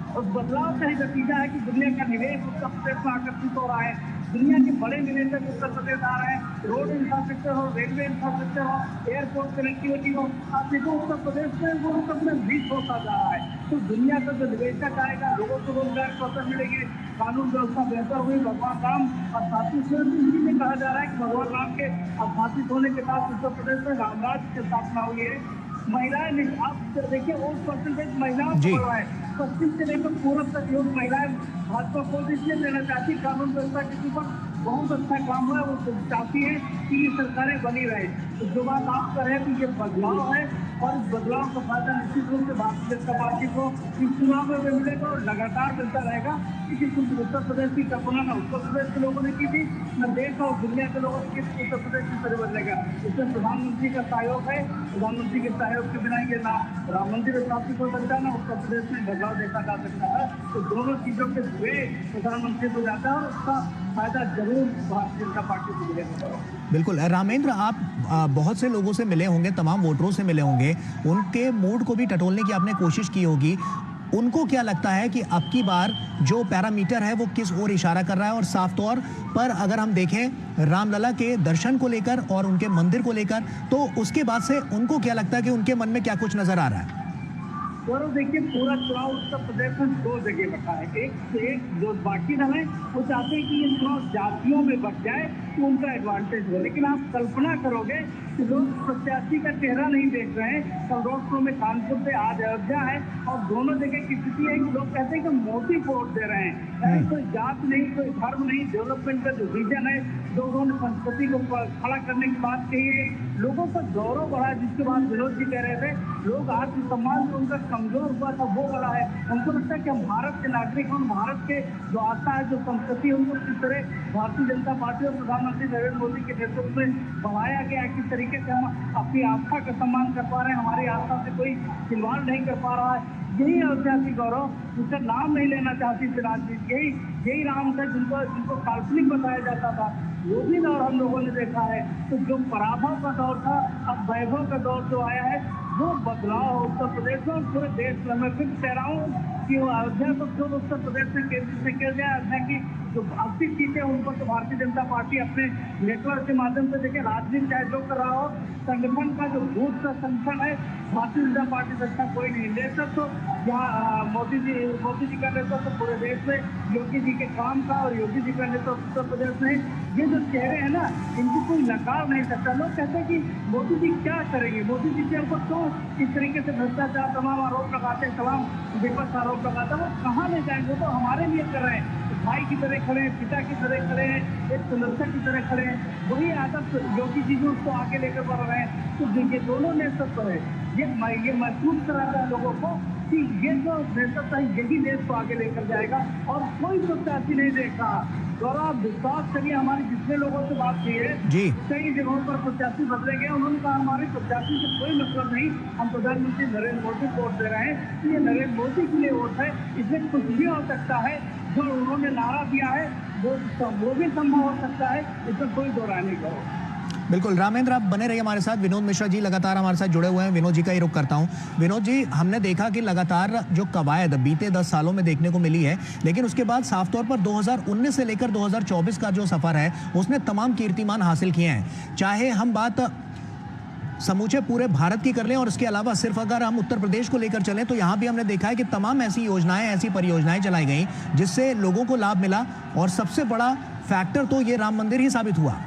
और बदलाव का ही नतीजा है कि दुनिया का निवेश उत्तर प्रदेश में आकर्षित हो रहा है। दुनिया के बड़े निवेशक उत्तर प्रदेश आ रहे हैं, रोड इंफ्रास्ट्रक्चर हो, रेलवे इंफ्रास्ट्रक्चर हो, एयरपोर्ट कनेक्टिविटी हो, आप देखो उत्तर प्रदेश में वो अपने बीच होता जा रहा है। तो दुनिया का जो निवेशक आएगा, लोगों को रोजगार के अवसर मिलेंगे, कानून व्यवस्था बेहतर हुई, भगवान राम स्थापित हुए। इसी में कहा जा रहा है कि भगवान राम के स्थापित होने के बाद उत्तर प्रदेश में रामराज की स्थापना हुई है। महिलाएं आप देखिए वोट परसेंटेज महिलाओं को बढ़ रहा है। पश्चिम से लेकर पूर्व तक लोग महिलाएं भाजपा को इसलिए देना चाहती, कानून व्यवस्था के ऊपर बहुत अच्छा काम हुआ है, वो चाहती है कि ये सरकारें बनी रहे। तो जो बात आप कर रहे हैं कि ये बदलाव है और इस बदलाव का फायदा निश्चित रूप से भारतीय जनता पार्टी को इस चुनाव में मिलेगा और लगातार मिलता रहेगा। क्योंकि उत्तर प्रदेश की कल्पना न उत्तर प्रदेश के लोगों ने की थी, न देश और दुनिया के लोगों ने की थी उत्तर प्रदेश की तरह बदलेगा। इसमें प्रधानमंत्री का सहयोग है, प्रधानमंत्री के सहयोग के बिना ये ना राम मंदिर स्थापित हो सकता है, ना उत्तर प्रदेश में बदलाव देखा जा सकता है। तो दोनों चीजों के वे प्रधानमंत्री को जाता है और उसका फायदा जरूर भारतीय जनता पार्टी को मिलेगा। बिल्कुल रामेंद्र, आप बहुत से लोगों से मिले होंगे, तमाम वोटरों से मिले होंगे, उनके मूड को भी टटोलने की आपने कोशिश की होगी। उनको क्या लगता है कि अब की बार जो पैरामीटर है वो किस ओर इशारा कर रहा है? और साफ तौर पर अगर हम देखें रामलला के दर्शन को लेकर और उनके मंदिर को लेकर, तो उसके बाद से उनको क्या लगता है कि उनके मन में क्या कुछ नजर आ रहा है? गौरव देखिए, पूरा चुनाव उत्तर प्रदेश में दो जगह बटा है। एक से एक जो बाकी दल है वो चाहते हैं कि ये चुनाव जातियों में बट जाए तो उनका एडवांटेज हो। लेकिन आप कल्पना करोगे कि लोग प्रत्याशी का चेहरा नहीं देख रहे हैं। कल रोड शो में कानपुर से आज अयोध्या है और दोनों जगह की स्थिति है कि लोग कहते हैं कि मोदी को वोट दे रहे हैं। कोई जात नहीं, कोई धर्म नहीं, डेवलपमेंट का जो विजन है, जो उन्होंने संस्कृति को खड़ा करने की बात कही है, लोगों का गौरव बढ़ा। जिसके बाद विनोद जी कह रहे थे लोग आत्मसम्मान जो उनका कमजोर हुआ था वो बढ़ा है। उनको लगता है कि हम भारत के नागरिक, हम भारत के जो आस्था है, जो संस्कृति है, उनको किस तरह भारतीय जनता पार्टी और प्रधानमंत्री नरेंद्र मोदी के नेतृत्व में बढ़ाया गया है, किस तरीके से हम अपनी आस्था का सम्मान कर पा रहे हैं, हमारी आस्था से कोई खिलवाड़ नहीं कर पा रहा है। यही ऐतिहासिक गौरव, उसका नाम नहीं लेना चाहती थी राजनीति, यही राम था जिनको काल्पनिक बताया जाता था। वो भी दौर हम लोगों ने देखा है। तो जो पराभव का दौर था, अब वैभव का दौर जो आया है, वो बदलाव उत्तर प्रदेश में और पूरे देश में। मैं फिर कह रहा हूँ कि अयोध्या को जो उत्तर प्रदेश में केंद्र से किया गया, अयोध्या की जो 80 सीटें उन पर तो भारतीय जनता पार्टी अपने नेटवर्क के माध्यम से देखिए, राजनीति चाहे जो कर रहा हो, संगठन का जो बूथ का संगठन है, भारतीय जनता पार्टी से अच्छा कोई नहीं। नेतृत्व तो यहाँ मोदी जी का नेतृत्व तो पूरे देश में, योगी जी के काम का और योगी जी का नेतृत्व उत्तर प्रदेश में, ये जो चेहरे हैं ना, इनको कोई नकार नहीं सकता। लोग कहते हैं कि मोदी जी क्या करेंगे, मोदी जी के ऊपर तो इस तरीके से भ्रष्टाचार तमाम आरोप लगाते हैं, तमाम विपक्ष आरोप लगाता है, वो कहाँ ले जाएंगे? वो तो हमारे लिए कर रहे हैं, भाई की तरह खड़े हैं, पिता की तरह खड़े हैं, एक संरक्षक की तरह खड़े हैं। वही आदत योगी जी जो उसको आगे लेकर बढ़ रहे हैं। तो ये दोनों नेतृत्व है, ये महसूस कराता है लोगों को कि ये जो नेतृत्व है यही देश को आगे लेकर जाएगा और कोई प्रत्याशी नहीं देख रहा। गौरव, विश्वास करिए, हमारी जितने लोगों से बात की है जी, कई जगहों पर प्रत्याशी बदले गए, उन्होंने कहा हमारे प्रत्याशी से कोई मतलब नहीं, हम प्रधानमंत्री नरेंद्र मोदी को वोट दे रहे हैं। तो ये नरेंद्र मोदी के लिए वोट है, इसमें कुछ भी हो सकता है। जो उन्होंने नारा दिया है वो भी संभव हो सकता है, इसमें कोई दो राय नहीं करो। बिल्कुल रामेंद्र, आप बने रहिए हमारे साथ। विनोद मिश्रा जी लगातार हमारे साथ जुड़े हुए हैं। विनोद जी का ही रुख करता हूं। विनोद जी, हमने देखा कि लगातार जो कवायद बीते 10 सालों में देखने को मिली है, लेकिन उसके बाद साफ तौर पर 2019 से लेकर 2024 का जो सफर है उसने तमाम कीर्तिमान हासिल किए हैं। चाहे हम बात समूचे पूरे भारत की कर लें और इसके अलावा सिर्फ अगर हम उत्तर प्रदेश को लेकर चलें तो यहाँ भी हमने देखा है कि तमाम ऐसी योजनाएं, ऐसी परियोजनाएं चलाई गई जिससे लोगों को लाभ मिला और सबसे बड़ा फैक्टर तो ये राम मंदिर ही साबित हुआ।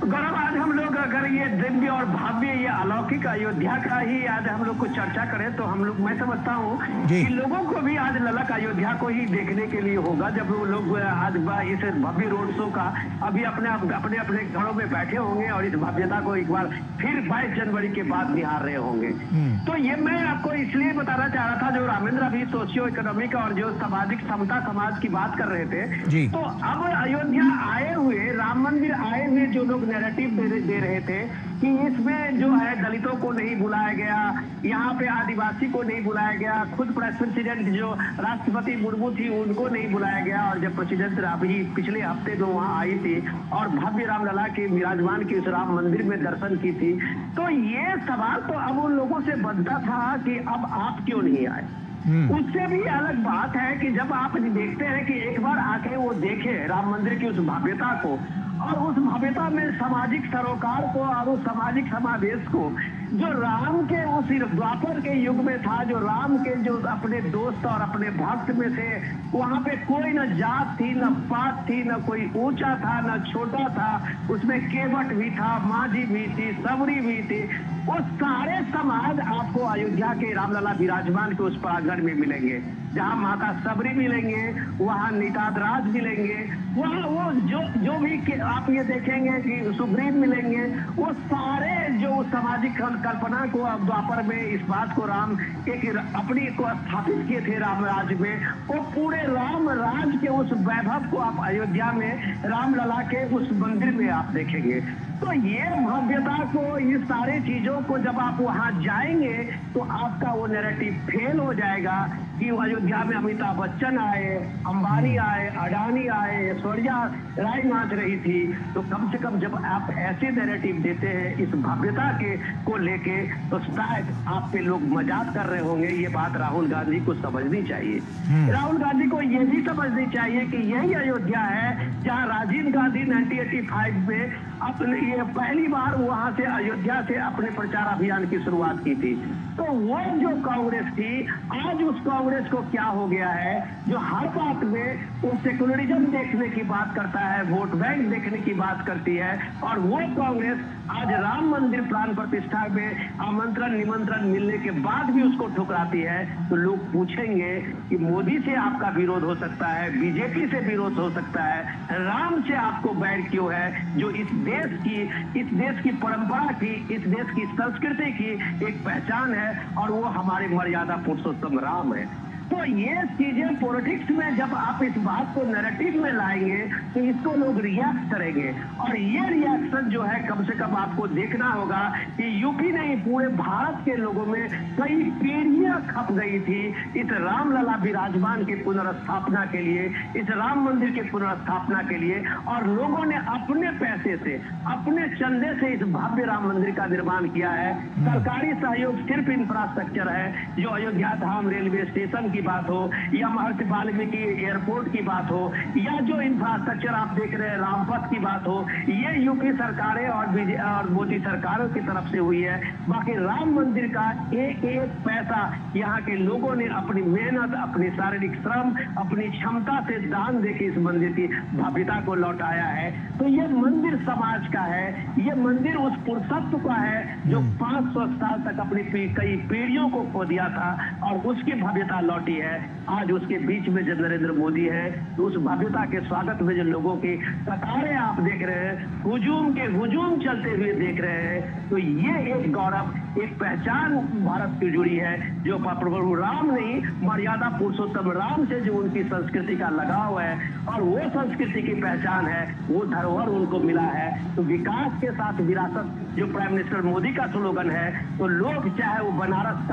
गौरव, आज हम लोग अगर ये दिव्य और भव्य, ये अलौकिक अयोध्या का ही आज हम लोग को चर्चा करें तो हम लोग, मैं समझता हूँ कि लोगों को भी आज ललक अयोध्या को ही देखने के लिए होगा। जब वो लोग आज इस भव्य रोड शो का अभी अपने घरों में बैठे होंगे और इस भव्यता को एक बार फिर 22 जनवरी के बाद निहार रहे होंगे। तो ये मैं आपको इसलिए बताना चाह रहा था, जो रामेंद्र अभी सोशियो इकोनॉमिक और जो सामाजिक समता समाज की बात कर रहे थे, तो अब अयोध्या आए हुए, राम मंदिर आए हुए जो लोग नैरेटिव दे रहे थे कि इसमें जो है दलितों को नहीं बुलाया गया, यहाँ पे आदिवासी को नहीं बुलाया गया, खुद प्रेसिडेंट जो राष्ट्रपति मुर्मू थी उनको नहीं बुलाया गया, और जब प्रेसिडेंट अभी पिछले हफ्ते जो वहाँ आई थी और भव्य रामलला के विराजमान की उस राम मंदिर में दर्शन की थी, तो ये सवाल तो अब उन लोगों से बनता था कि अब आप क्यों नहीं आए। उससे भी अलग बात है कि जब आप देखते हैं कि एक बार आके वो देखे राम मंदिर की उस भव्यता को और उस भव्यता में सामाजिक सरोकार को और उस सामाजिक समावेश को जो राम के उस द्वापर के युग में था, जो राम के जो अपने दोस्त और अपने भक्त में से, वहां पे कोई न जात थी, न पात थी, न कोई ऊंचा था, न छोटा था, उसमें केवट भी था, माझी भी थी, सबरी भी थी। वो सारे समाज आपको अयोध्या के रामलला विराजमान के उस प्रांगण में मिलेंगे, जहां माता सबरी मिलेंगे, वहां निषाद राज मिलेंगे, वहां वो जो भी आप ये देखेंगे कि सुग्रीव मिलेंगे, वो सारे जो सामाजिक कल्पना को अब द्वापर में इस बात को राम एक अपनी को स्थापित किए थे राम राज्य में, वो पूरे राम राज के उस वैभव को आप अयोध्या में रामलला के उस मंदिर में आप देखेंगे। तो ये भव्यता को, ये सारे चीजों को जब आप वहां जाएंगे तो आपका वो नैरेटिव फेल हो जाएगा कि अयोध्या में अमिताभ बच्चन आए, अंबानी आए, अडानी आए, ऐश्वर्या राय नाच रही थी। तो कम से कम जब आप ऐसे नैरेटिव देते हैं इस भव्यता के को लेके, तो शायद आप पे लोग मजाक कर रहे होंगे। ये बात राहुल गांधी को समझनी चाहिए। राहुल गांधी को ये भी समझनी चाहिए कि यही अयोध्या है जहां राजीव गांधी 1985 में अपने ये पहली बार वहां से अयोध्या से अपने प्रचार अभियान की शुरुआत की थी। तो वो जो कांग्रेस थी, आज उस कांग्रेस को क्या हो गया है, जो हर बात में वो सेकुलरिज्म देखने की बात करता है, वोट बैंक देखने की बात करती है, और वो कांग्रेस आज राम मंदिर प्राण प्रतिष्ठा में आमंत्रण निमंत्रण मिलने के बाद भी उसको ठुकराती है। तो लोग पूछेंगे कि मोदी से आपका विरोध हो सकता है, बीजेपी से विरोध हो सकता है, राम से आपको बैर क्यों है, जो इस देश की परंपरा की, इस देश की संस्कृति की एक पहचान है, और वो हमारे मर्यादा पुरुषोत्तम राम है। तो ये चीजें पॉलिटिक्स में जब आप इस बात को नैरेटिव में लाएंगे तो इसको लोग रिएक्ट करेंगे, और ये रिएक्शन जो है कम से कम आपको देखना होगा कि यूपी नहीं पूरे भारत के लोगों में कई पीढ़ियां खप गई थी इस रामलला विराजमान की पुनर्स्थापना के लिए, इस राम मंदिर की पुनर्स्थापना के लिए, और लोगों ने अपने पैसे से, अपने चंदे से इस भव्य राम मंदिर का निर्माण किया है। सरकारी सहयोग सिर्फ इंफ्रास्ट्रक्चर है, जो अयोध्या धाम रेलवे स्टेशन की बात हो, या महर्षि वाल्मीकि एयरपोर्ट की बात हो, या जो इंफ्रास्ट्रक्चर आप देख रहे हैं रामपथ की बात हो, ये यूपी सरकारें और मोदी सरकारों की तरफ से हुई है। बाकी राम मंदिर का एक एक पैसा यहाँ के लोगों ने अपनी मेहनत, अपनी शारीरिक श्रम, अपनी क्षमता से दान देके इस मंदिर की भव्यता को लौटाया है। तो ये मंदिर समाज का है, ये मंदिर उस पुरुषत्व का है जो 500 साल तक अपनी कई पीढ़ियों को खो दिया था, और उसकी भव्यता लौटी है। आज उसके बीच में जब नरेंद्र मोदी है, तो उस भव्यता के स्वागत में जो लोगों की कतारें आप देख रहे हैं, हुजूम चलते हुए देख रहे हैं, तो ये एक गौरव, एक पहचान भारत की जुड़ी है, जो प्रभु राम नहीं, मर्यादा पुरुषोत्तम राम से जो उनकी संस्कृति का लगाव है, और वो संस्कृति की पहचान है, वो धरोहर उनको मिला है। तो विकास के साथ विरासत जो प्राइम मिनिस्टर मोदी का स्लोगन है, तो लोग चाहे वो बनारस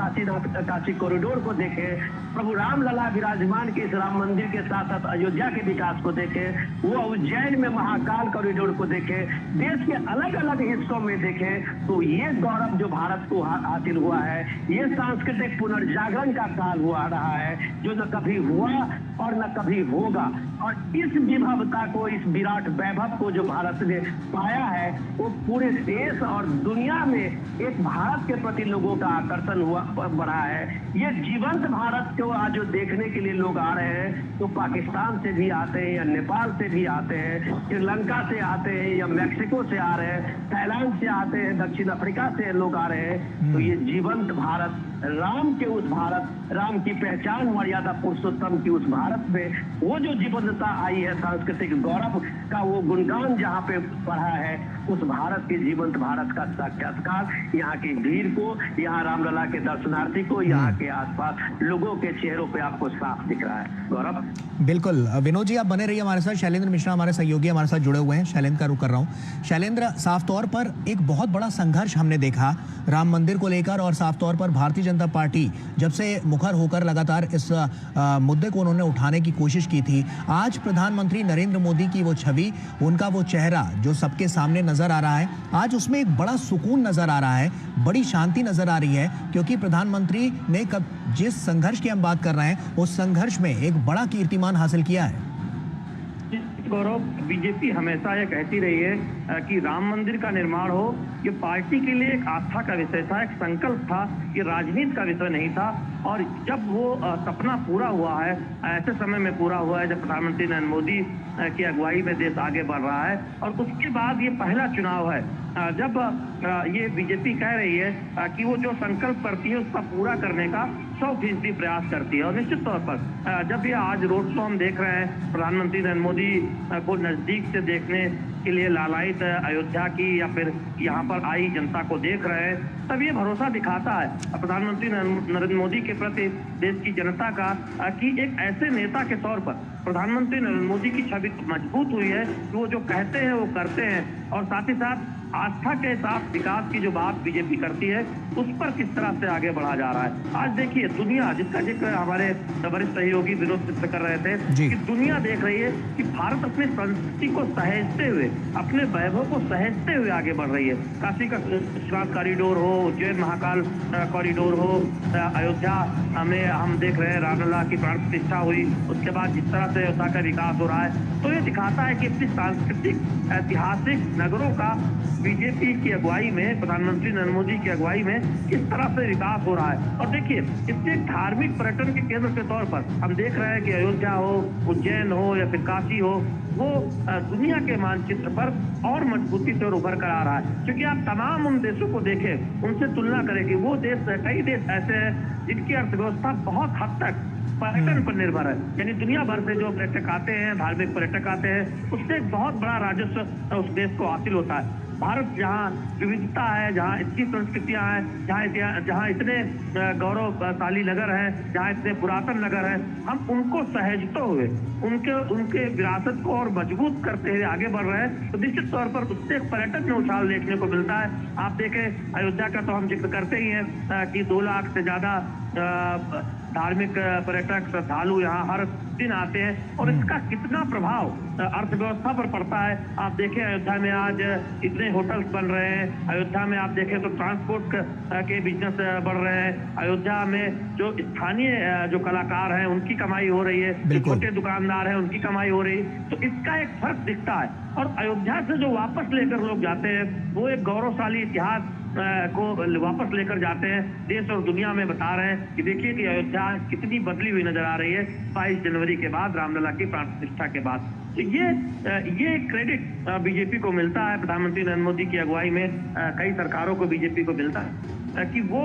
काशी कॉरिडोर को देखे, प्रभु रामलला विराजमान के इस राम मंदिर के साथ साथ अयोध्या के विकास को देखे, वो उज्जैन में महाकाल कॉरिडोर को देखे, देश के अलग अलग हिस्सों में देखे, तो ये गौरव जो भारत को हासिल हुआ है, ये सांस्कृतिक पुनर्जागरण का काल हुआ रहा है, जो न कभी हुआ और न कभी होगा। और इस विभवता को, इस विराट वैभव को जो भारत ने पाया है, वो पूरे देश और दुनिया में एक भारत के प्रति लोगों का आकर्षण हुआ बढ़ा है। ये जीवंत भारत को आज जो देखने के लिए लोग आ रहे हैं, तो पाकिस्तान से भी आते हैं, या नेपाल से भी आते हैं, श्रीलंका से आते हैं, या मैक्सिको से आ रहे हैं, थाईलैंड से आते हैं, दक्षिण अफ्रीका से लोग आ रहे हैं। तो ये जीवंत भारत, राम के उस भारत, राम की पहचान मर्यादा पुरुषोत्तम की उस भारत में वो जो जीवंतता आई है, सांस्कृतिक गौरव का वो गुणगान जहाँ पे पढ़ा है, उस भारत के जीवंत भारत का साक्षात्कार यहाँ की भीड़ को, यहाँ रामलला के दर्शनार्थी को, यहाँ के आसपास लोगों के चेहरों पे आपको साफ दिख रहा है। गौरव, बिल्कुल। विनोद जी, आप बने रहिए हमारे साथ। शैलेंद्र मिश्रा हमारे सहयोगी हमारे साथ जुड़े हुए हैं। शैलेंद्र का रुख कर रहा हूँ। शैलेंद्र, साफ तौर पर एक बहुत बड़ा संघर्ष हमने देखा राम मंदिर को लेकर, और साफ तौर पर भारतीय जनता पार्टी जब से मुखर होकर लगातार इस मुद्दे को उन्होंने उठाने की कोशिश की थी, आज प्रधानमंत्री नरेंद्र मोदी की वो छवि, उनका वो चेहरा जो सबके सामने नजर आ रहा है, आज उसमें एक बड़ा सुकून नजर आ रहा है, बड़ी शांति नजर आ रही है, क्योंकि प्रधानमंत्री ने जिस संघर्ष की हम बात कर रहे हैं, उस संघर्ष में एक बड़ा कीर्तिमान हासिल किया है। गौरव, बीजेपी हमेशा ये कहती रही है कि राम मंदिर का निर्माण हो, ये पार्टी के लिए एक आस्था का विषय था, एक संकल्प था, ये राजनीति का विषय नहीं था। और जब वो सपना पूरा हुआ है, ऐसे समय में पूरा हुआ है जब प्रधानमंत्री नरेंद्र मोदी की अगुवाई में देश आगे बढ़ रहा है, और उसके बाद ये पहला चुनाव है जब ये बीजेपी कह रही है कि वो जो संकल्प करती है उसका पूरा करने का 100% प्रयास करती है। और निश्चित तौर पर जब ये आज रोड शो हम देख रहे हैं, प्रधानमंत्री नरेंद्र मोदी को नजदीक से देखने के लिए लालायित अयोध्या की या फिर यहाँ पर आई जनता को देख रहे हैं, तब ये भरोसा दिखाता है प्रधानमंत्री नरेंद्र मोदी के प्रति देश की जनता का कि एक ऐसे नेता के तौर पर प्रधानमंत्री नरेंद्र मोदी की छवि मजबूत हुई है कि वो जो कहते हैं वो करते हैं। और साथ ही साथ आस्था के साथ विकास की जो बात बीजेपी करती है उस पर किस तरह से आगे बढ़ा जा रहा है। आज देखिए दुनिया, जिसका जिक्र हमारे वरिष्ठ सहयोगी विनोद मिश्र कर रहे थे कि दुनिया देख रही है कि भारत अपनी संस्कृति को सहेजते हुए, अपने वैभव को सहेजते हुए आगे बढ़ रही है। काशी का विश्वनाथ कॉरिडोर हो, उज्जैन महाकाल कॉरिडोर हो, अयोध्या में हम देख रहे हैं रामलला की प्राण प्रतिष्ठा हुई, उसके बाद जिस तरह से अयोध्या का विकास हो रहा है, तो ये दिखाता है कि अपनी सांस्कृतिक ऐतिहासिक नगरों का बीजेपी की अगुवाई में, प्रधानमंत्री नरेंद्र मोदी की अगुवाई में किस तरह से विकास हो रहा है। और देखिए इससे धार्मिक पर्यटन के केंद्र के तौर पर हम देख रहे हैं कि अयोध्या हो, उज्जैन हो या फिर काशी हो, वो दुनिया के मानचित्र पर और मजबूती से उभर कर आ रहा है। क्योंकि आप तमाम उन देशों को देखें, उनसे तुलना करें कि वो देश, कई देश ऐसे हैं जिनकी अर्थव्यवस्था बहुत हद तक पर्यटन पर निर्भर है। यानी दुनिया भर से जो पर्यटक आते हैं, धार्मिक पर्यटक आते हैं, उससे एक बहुत बड़ा राजस्व उस देश को हासिल होता है। भारत जहाँ विविधता है, जहाँ इतनी संस्कृतियाँ हैं, जहाँ इतने गौरवशाली नगर हैं, जहाँ इतने पुरातन नगर हैं, हम उनको सहेजते हुए उनके विरासत को और मजबूत करते हुए आगे बढ़ रहे हैं। तो निश्चित तौर पर उससे एक पर्यटन में उछाल देखने को मिलता है। आप देखें अयोध्या का तो हम जिक्र करते ही हैं कि 2 लाख से ज्यादा धार्मिक पर्यटक श्रद्धालु यहाँ हर दिन आते हैं और इसका कितना प्रभाव अर्थव्यवस्था पर पड़ता है। आप देखें अयोध्या में आज इतने होटल्स बन रहे हैं, अयोध्या में आप देखें तो ट्रांसपोर्ट के बिजनेस बढ़ रहे हैं, अयोध्या में जो स्थानीय जो कलाकार हैं उनकी कमाई हो रही है, जो छोटे दुकानदार हैं उनकी कमाई हो रही है। तो इसका एक फर्क दिखता है। और अयोध्या से जो वापस लेकर लोग जाते हैं वो एक गौरवशाली इतिहास को वापस लेकर जाते हैं। देश और दुनिया में बता रहे हैं कि देखिए कि अयोध्या कितनी बदली हुई नजर आ रही है 22 जनवरी के बाद, रामलला की प्राण प्रतिष्ठा के बाद। तो ये क्रेडिट बीजेपी को मिलता है, प्रधानमंत्री नरेंद्र मोदी की अगुवाई में कई सरकारों को बीजेपी को मिलता है कि वो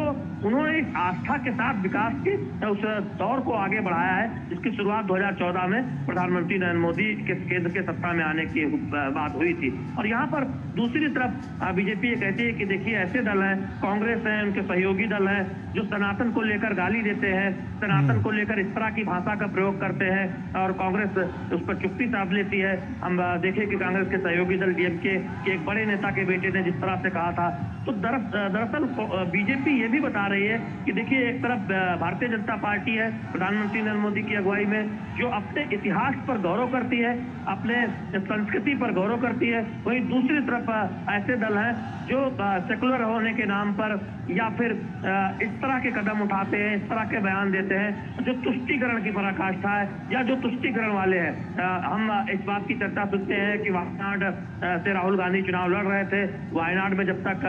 उन्होंने इस आस्था के साथ विकास के उस दौर को आगे बढ़ाया है जिसकी शुरुआत 2014 में प्रधानमंत्री नरेंद्र मोदी के केंद्र के सत्ता में आने की बात हुई थी। और यहाँ पर दूसरी तरफ बीजेपी ये कहती है कि देखिए ऐसे दल हैं, कांग्रेस है, उनके सहयोगी दल हैं जो सनातन को लेकर गाली देते हैं, सनातन को लेकर इस तरह की भाषा का प्रयोग करते हैं और कांग्रेस उस पर चुप्पी साध लेती है। हम देखें कि कांग्रेस के सहयोगी दल डीएमके के एक बड़े नेता के बेटे ने जिस तरह से कहा था, तो दरअसल बीजेपी ये भी बता रही है कि देखिए एक तरफ भारतीय जनता पार्टी है प्रधानमंत्री नरेंद्र मोदी की अगुवाई में जो अपने इतिहास पर गौरव करती है, अपने संस्कृति पर गौरव करती है, वहीं दूसरी तरफ ऐसे दल हैं जो सेकुलर होने के नाम पर या फिर इस तरह के कदम उठाते हैं, इस तरह के बयान देते हैं जो तुष्टीकरण की पराकाष्ठा है या जो तुष्टीकरण वाले हैं। हम इस बात की चर्चा सुनते हैं कि वायनाड से राहुल गांधी चुनाव लड़ रहे थे, वायनाड में जब तक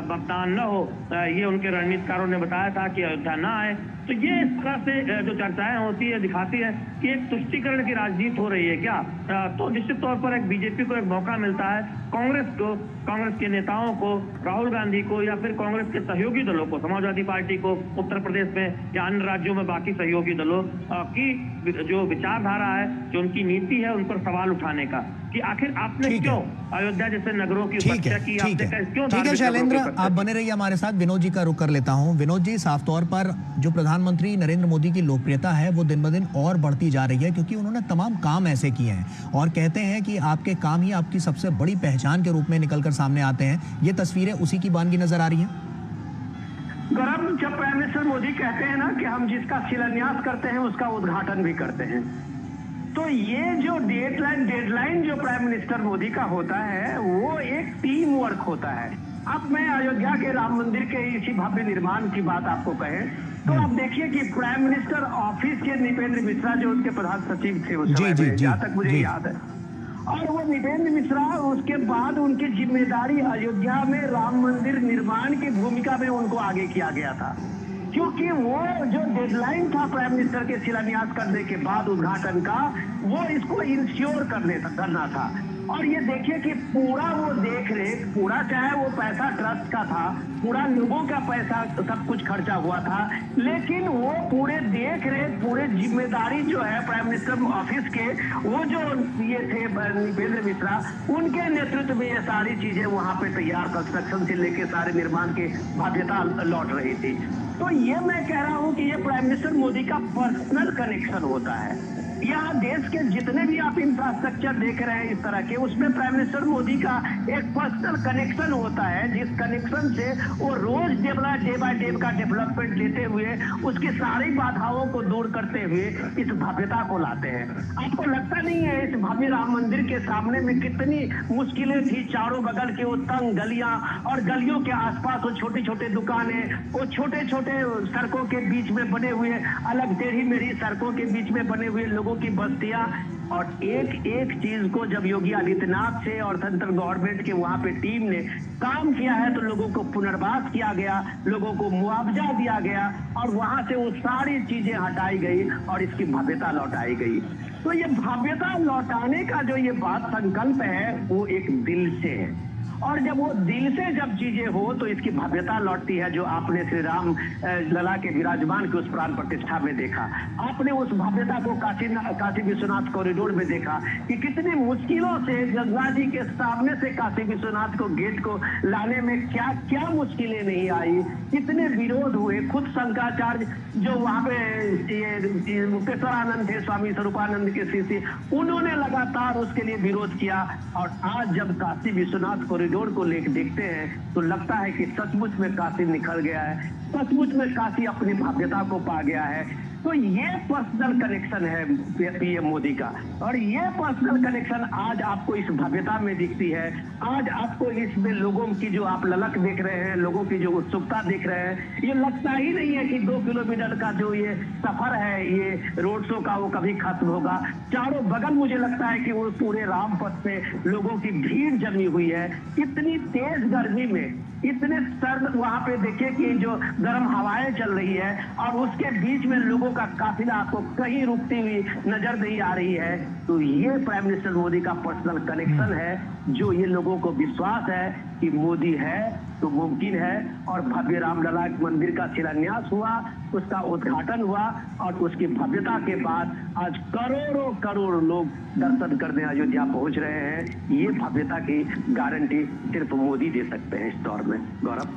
मतदान न हो ये उनके रणनीतिकारों ने बताया था कि अयोध्या न आए। तो ये इस तरह से जो चर्चाएं होती है दिखाती है कि एक तुष्टीकरण की राजनीति हो रही है क्या। तो निश्चित तौर पर एक बीजेपी को एक मौका मिलता है, कांग्रेस को, कांग्रेस के नेताओं को, राहुल गांधी को या फिर कांग्रेस के सहयोगी दलों को, समाजवादी पार्टी को उत्तर प्रदेश में या अन्य राज्यों में बाकी सहयोगी दलों की जो विचारधारा है, जो उनकी नीति है, उन पर सवाल उठाने का कि आखिर आपने क्यों अयोध्या जैसे नगरों की उपेक्षा की, आपने क्यों। ठीक है शैलेंद्र, आप बने रहिए हमारे साथ। विनोद जी का रुख कर लेता हूं। विनोद जी, साफ तौर पर जो प्रधानमंत्री नरेंद्र मोदी की लोकप्रियता है वो दिन ब दिन और बढ़ती जा रही है क्योंकि उन्होंने तमाम काम ऐसे किए हैं और कहते हैं कि आपके काम ही आपकी सबसे बड़ी पहचान के रूप में निकलकर सामने आते हैं। ये तस्वीरें उसी की बानगी नजर आ रही हैं। गौरव, जब प्राइम मिनिस्टर मोदी कहते हैं ना कि हम जिसका शिलान्यास करते हैं उसका उद्घाटन भी करते हैं, तो ये जो डेडलाइन जो प्राइम मिनिस्टर मोदी का होता है वो एक टीम वर्क होता है। अब मैं अयोध्या के राम मंदिर के इसी भव्य निर्माण की बात आपको कहें तो आप देखिए कि प्राइम मिनिस्टर ऑफिस के नृपेंद्र मिश्रा जो उनके प्रधान सचिव थे उस समय में, जहां तक मुझे याद है, और वो नृपेंद्र मिश्रा उसके बाद उनकी जिम्मेदारी अयोध्या में राम मंदिर निर्माण की भूमिका में उनको आगे किया गया था, क्योंकि वो जो डेडलाइन था प्राइम मिनिस्टर के शिलान्यास करने के बाद उद्घाटन का, वो इसको इंश्योर करना था। और ये देखिए कि पूरा वो देख रेख, पूरा चाहे वो पैसा ट्रस्ट का था, पूरा लोगों का पैसा सब कुछ खर्चा हुआ था, लेकिन वो पूरे देख रेख, पूरे जिम्मेदारी जो है प्राइम मिनिस्टर ऑफिस के, वो जो ये थे नृपेंद्र मिश्रा, उनके नेतृत्व में ये सारी चीजें वहां पे तैयार, कंस्ट्रक्शन से लेके सारे निर्माण की भव्यता लौट रही थी। तो ये मैं कह रहा हूं कि ये प्राइम मिनिस्टर मोदी का पर्सनल कनेक्शन होता है। यहाँ देश के जितने भी आप इंफ्रास्ट्रक्चर देख रहे हैं इस तरह के, उसमें प्राइम मिनिस्टर मोदी का एक पर्सनल कनेक्शन होता है, जिस कनेक्शन से वो रोज डे बाय डे का डेवलपमेंट लेते हुए, उसकी सारी बाधाओं को दूर करते हुए इस भव्यता को लाते हैं। आपको लगता नहीं है इस भव्य राम मंदिर के सामने में कितनी मुश्किलें थी? चारों बगल के वो तंग गलियां और गलियों के आसपास वो छोटी छोटी दुकानें, वो छोटे छोटे सड़कों के बीच में बने हुए, अलग टेढ़ी मेढ़ी सड़कों के बीच में बने हुए लोगों की बस्तियां। और एक एक चीज को जब योगी आदित्यनाथ से और सेंट्रल गवर्नमेंट के वहां पे टीम ने काम किया है, तो लोगों को पुनर्वास किया गया, लोगों को मुआवजा दिया गया, और वहां से वो सारी चीजें हटाई गई और इसकी भव्यता लौटाई गई। तो ये भव्यता लौटाने का जो ये बात संकल्प है, वो एक दिल से है, और जब वो दिल से जब चीजें हो तो इसकी भव्यता लौटती है। जो आपने श्री राम लला के विराजमान की उस प्राण प्रतिष्ठा में देखा, आपने उस भव्यता को काशी विश्वनाथ कॉरिडोर में देखा कि कितनी मुश्किलों से गंगा जी के सामने से काशी विश्वनाथ को गेट को लाने में क्या क्या मुश्किलें नहीं आई, कितने विरोध हुए। खुद शंकराचार्य जो वहां पे मुक्तेश्वरानंद थे, स्वामी स्वरूपानंद के शिष्य, उन्होंने लगातार उसके लिए विरोध किया। और आज जब काशी विश्वनाथ कॉरिडोर को लेकर देखते हैं तो लगता है कि सचमुच में काशी निखर गया है, सचमुच में काशी अपनी भव्यता को पा गया है। तो ये पर्सनल कनेक्शन है पीएम मोदी का, और ये पर्सनल कनेक्शन आज आपको इस भव्यता में दिखती है। आज आपको इसमें लोगों की जो आप ललक देख रहे हैं, लोगों की जो उत्सुकता देख रहे हैं, ये लगता ही नहीं है कि 2 किलोमीटर का जो ये सफर है, ये रोड शो का, वो कभी खत्म होगा। चारों बगल मुझे लगता है कि वो पूरे रामपथ पे लोगों की भीड़ जमी हुई है। इतनी तेज गर्मी में, इतने सर्द वहां पे देखिए कि जो गर्म हवाएं चल रही है, और उसके बीच में लोगों का काफिला आपको कहीं रुकती हुई नजर नहीं आ रही है। तो ये प्राइम मिनिस्टर मोदी का पर्सनल कनेक्शन है, जो ये लोगों को विश्वास है कि मोदी है तो मुमकिन है। और भव्य रामलला मंदिर का शिलान्यास हुआ, उसका उद्घाटन हुआ, और उसकी भव्यता के बाद आज करोड़ों करोड़ लोग दर्शन करने अयोध्या पहुंच रहे हैं। ये भव्यता की गारंटी सिर्फ मोदी दे सकते हैं इस दौर में। गौरव।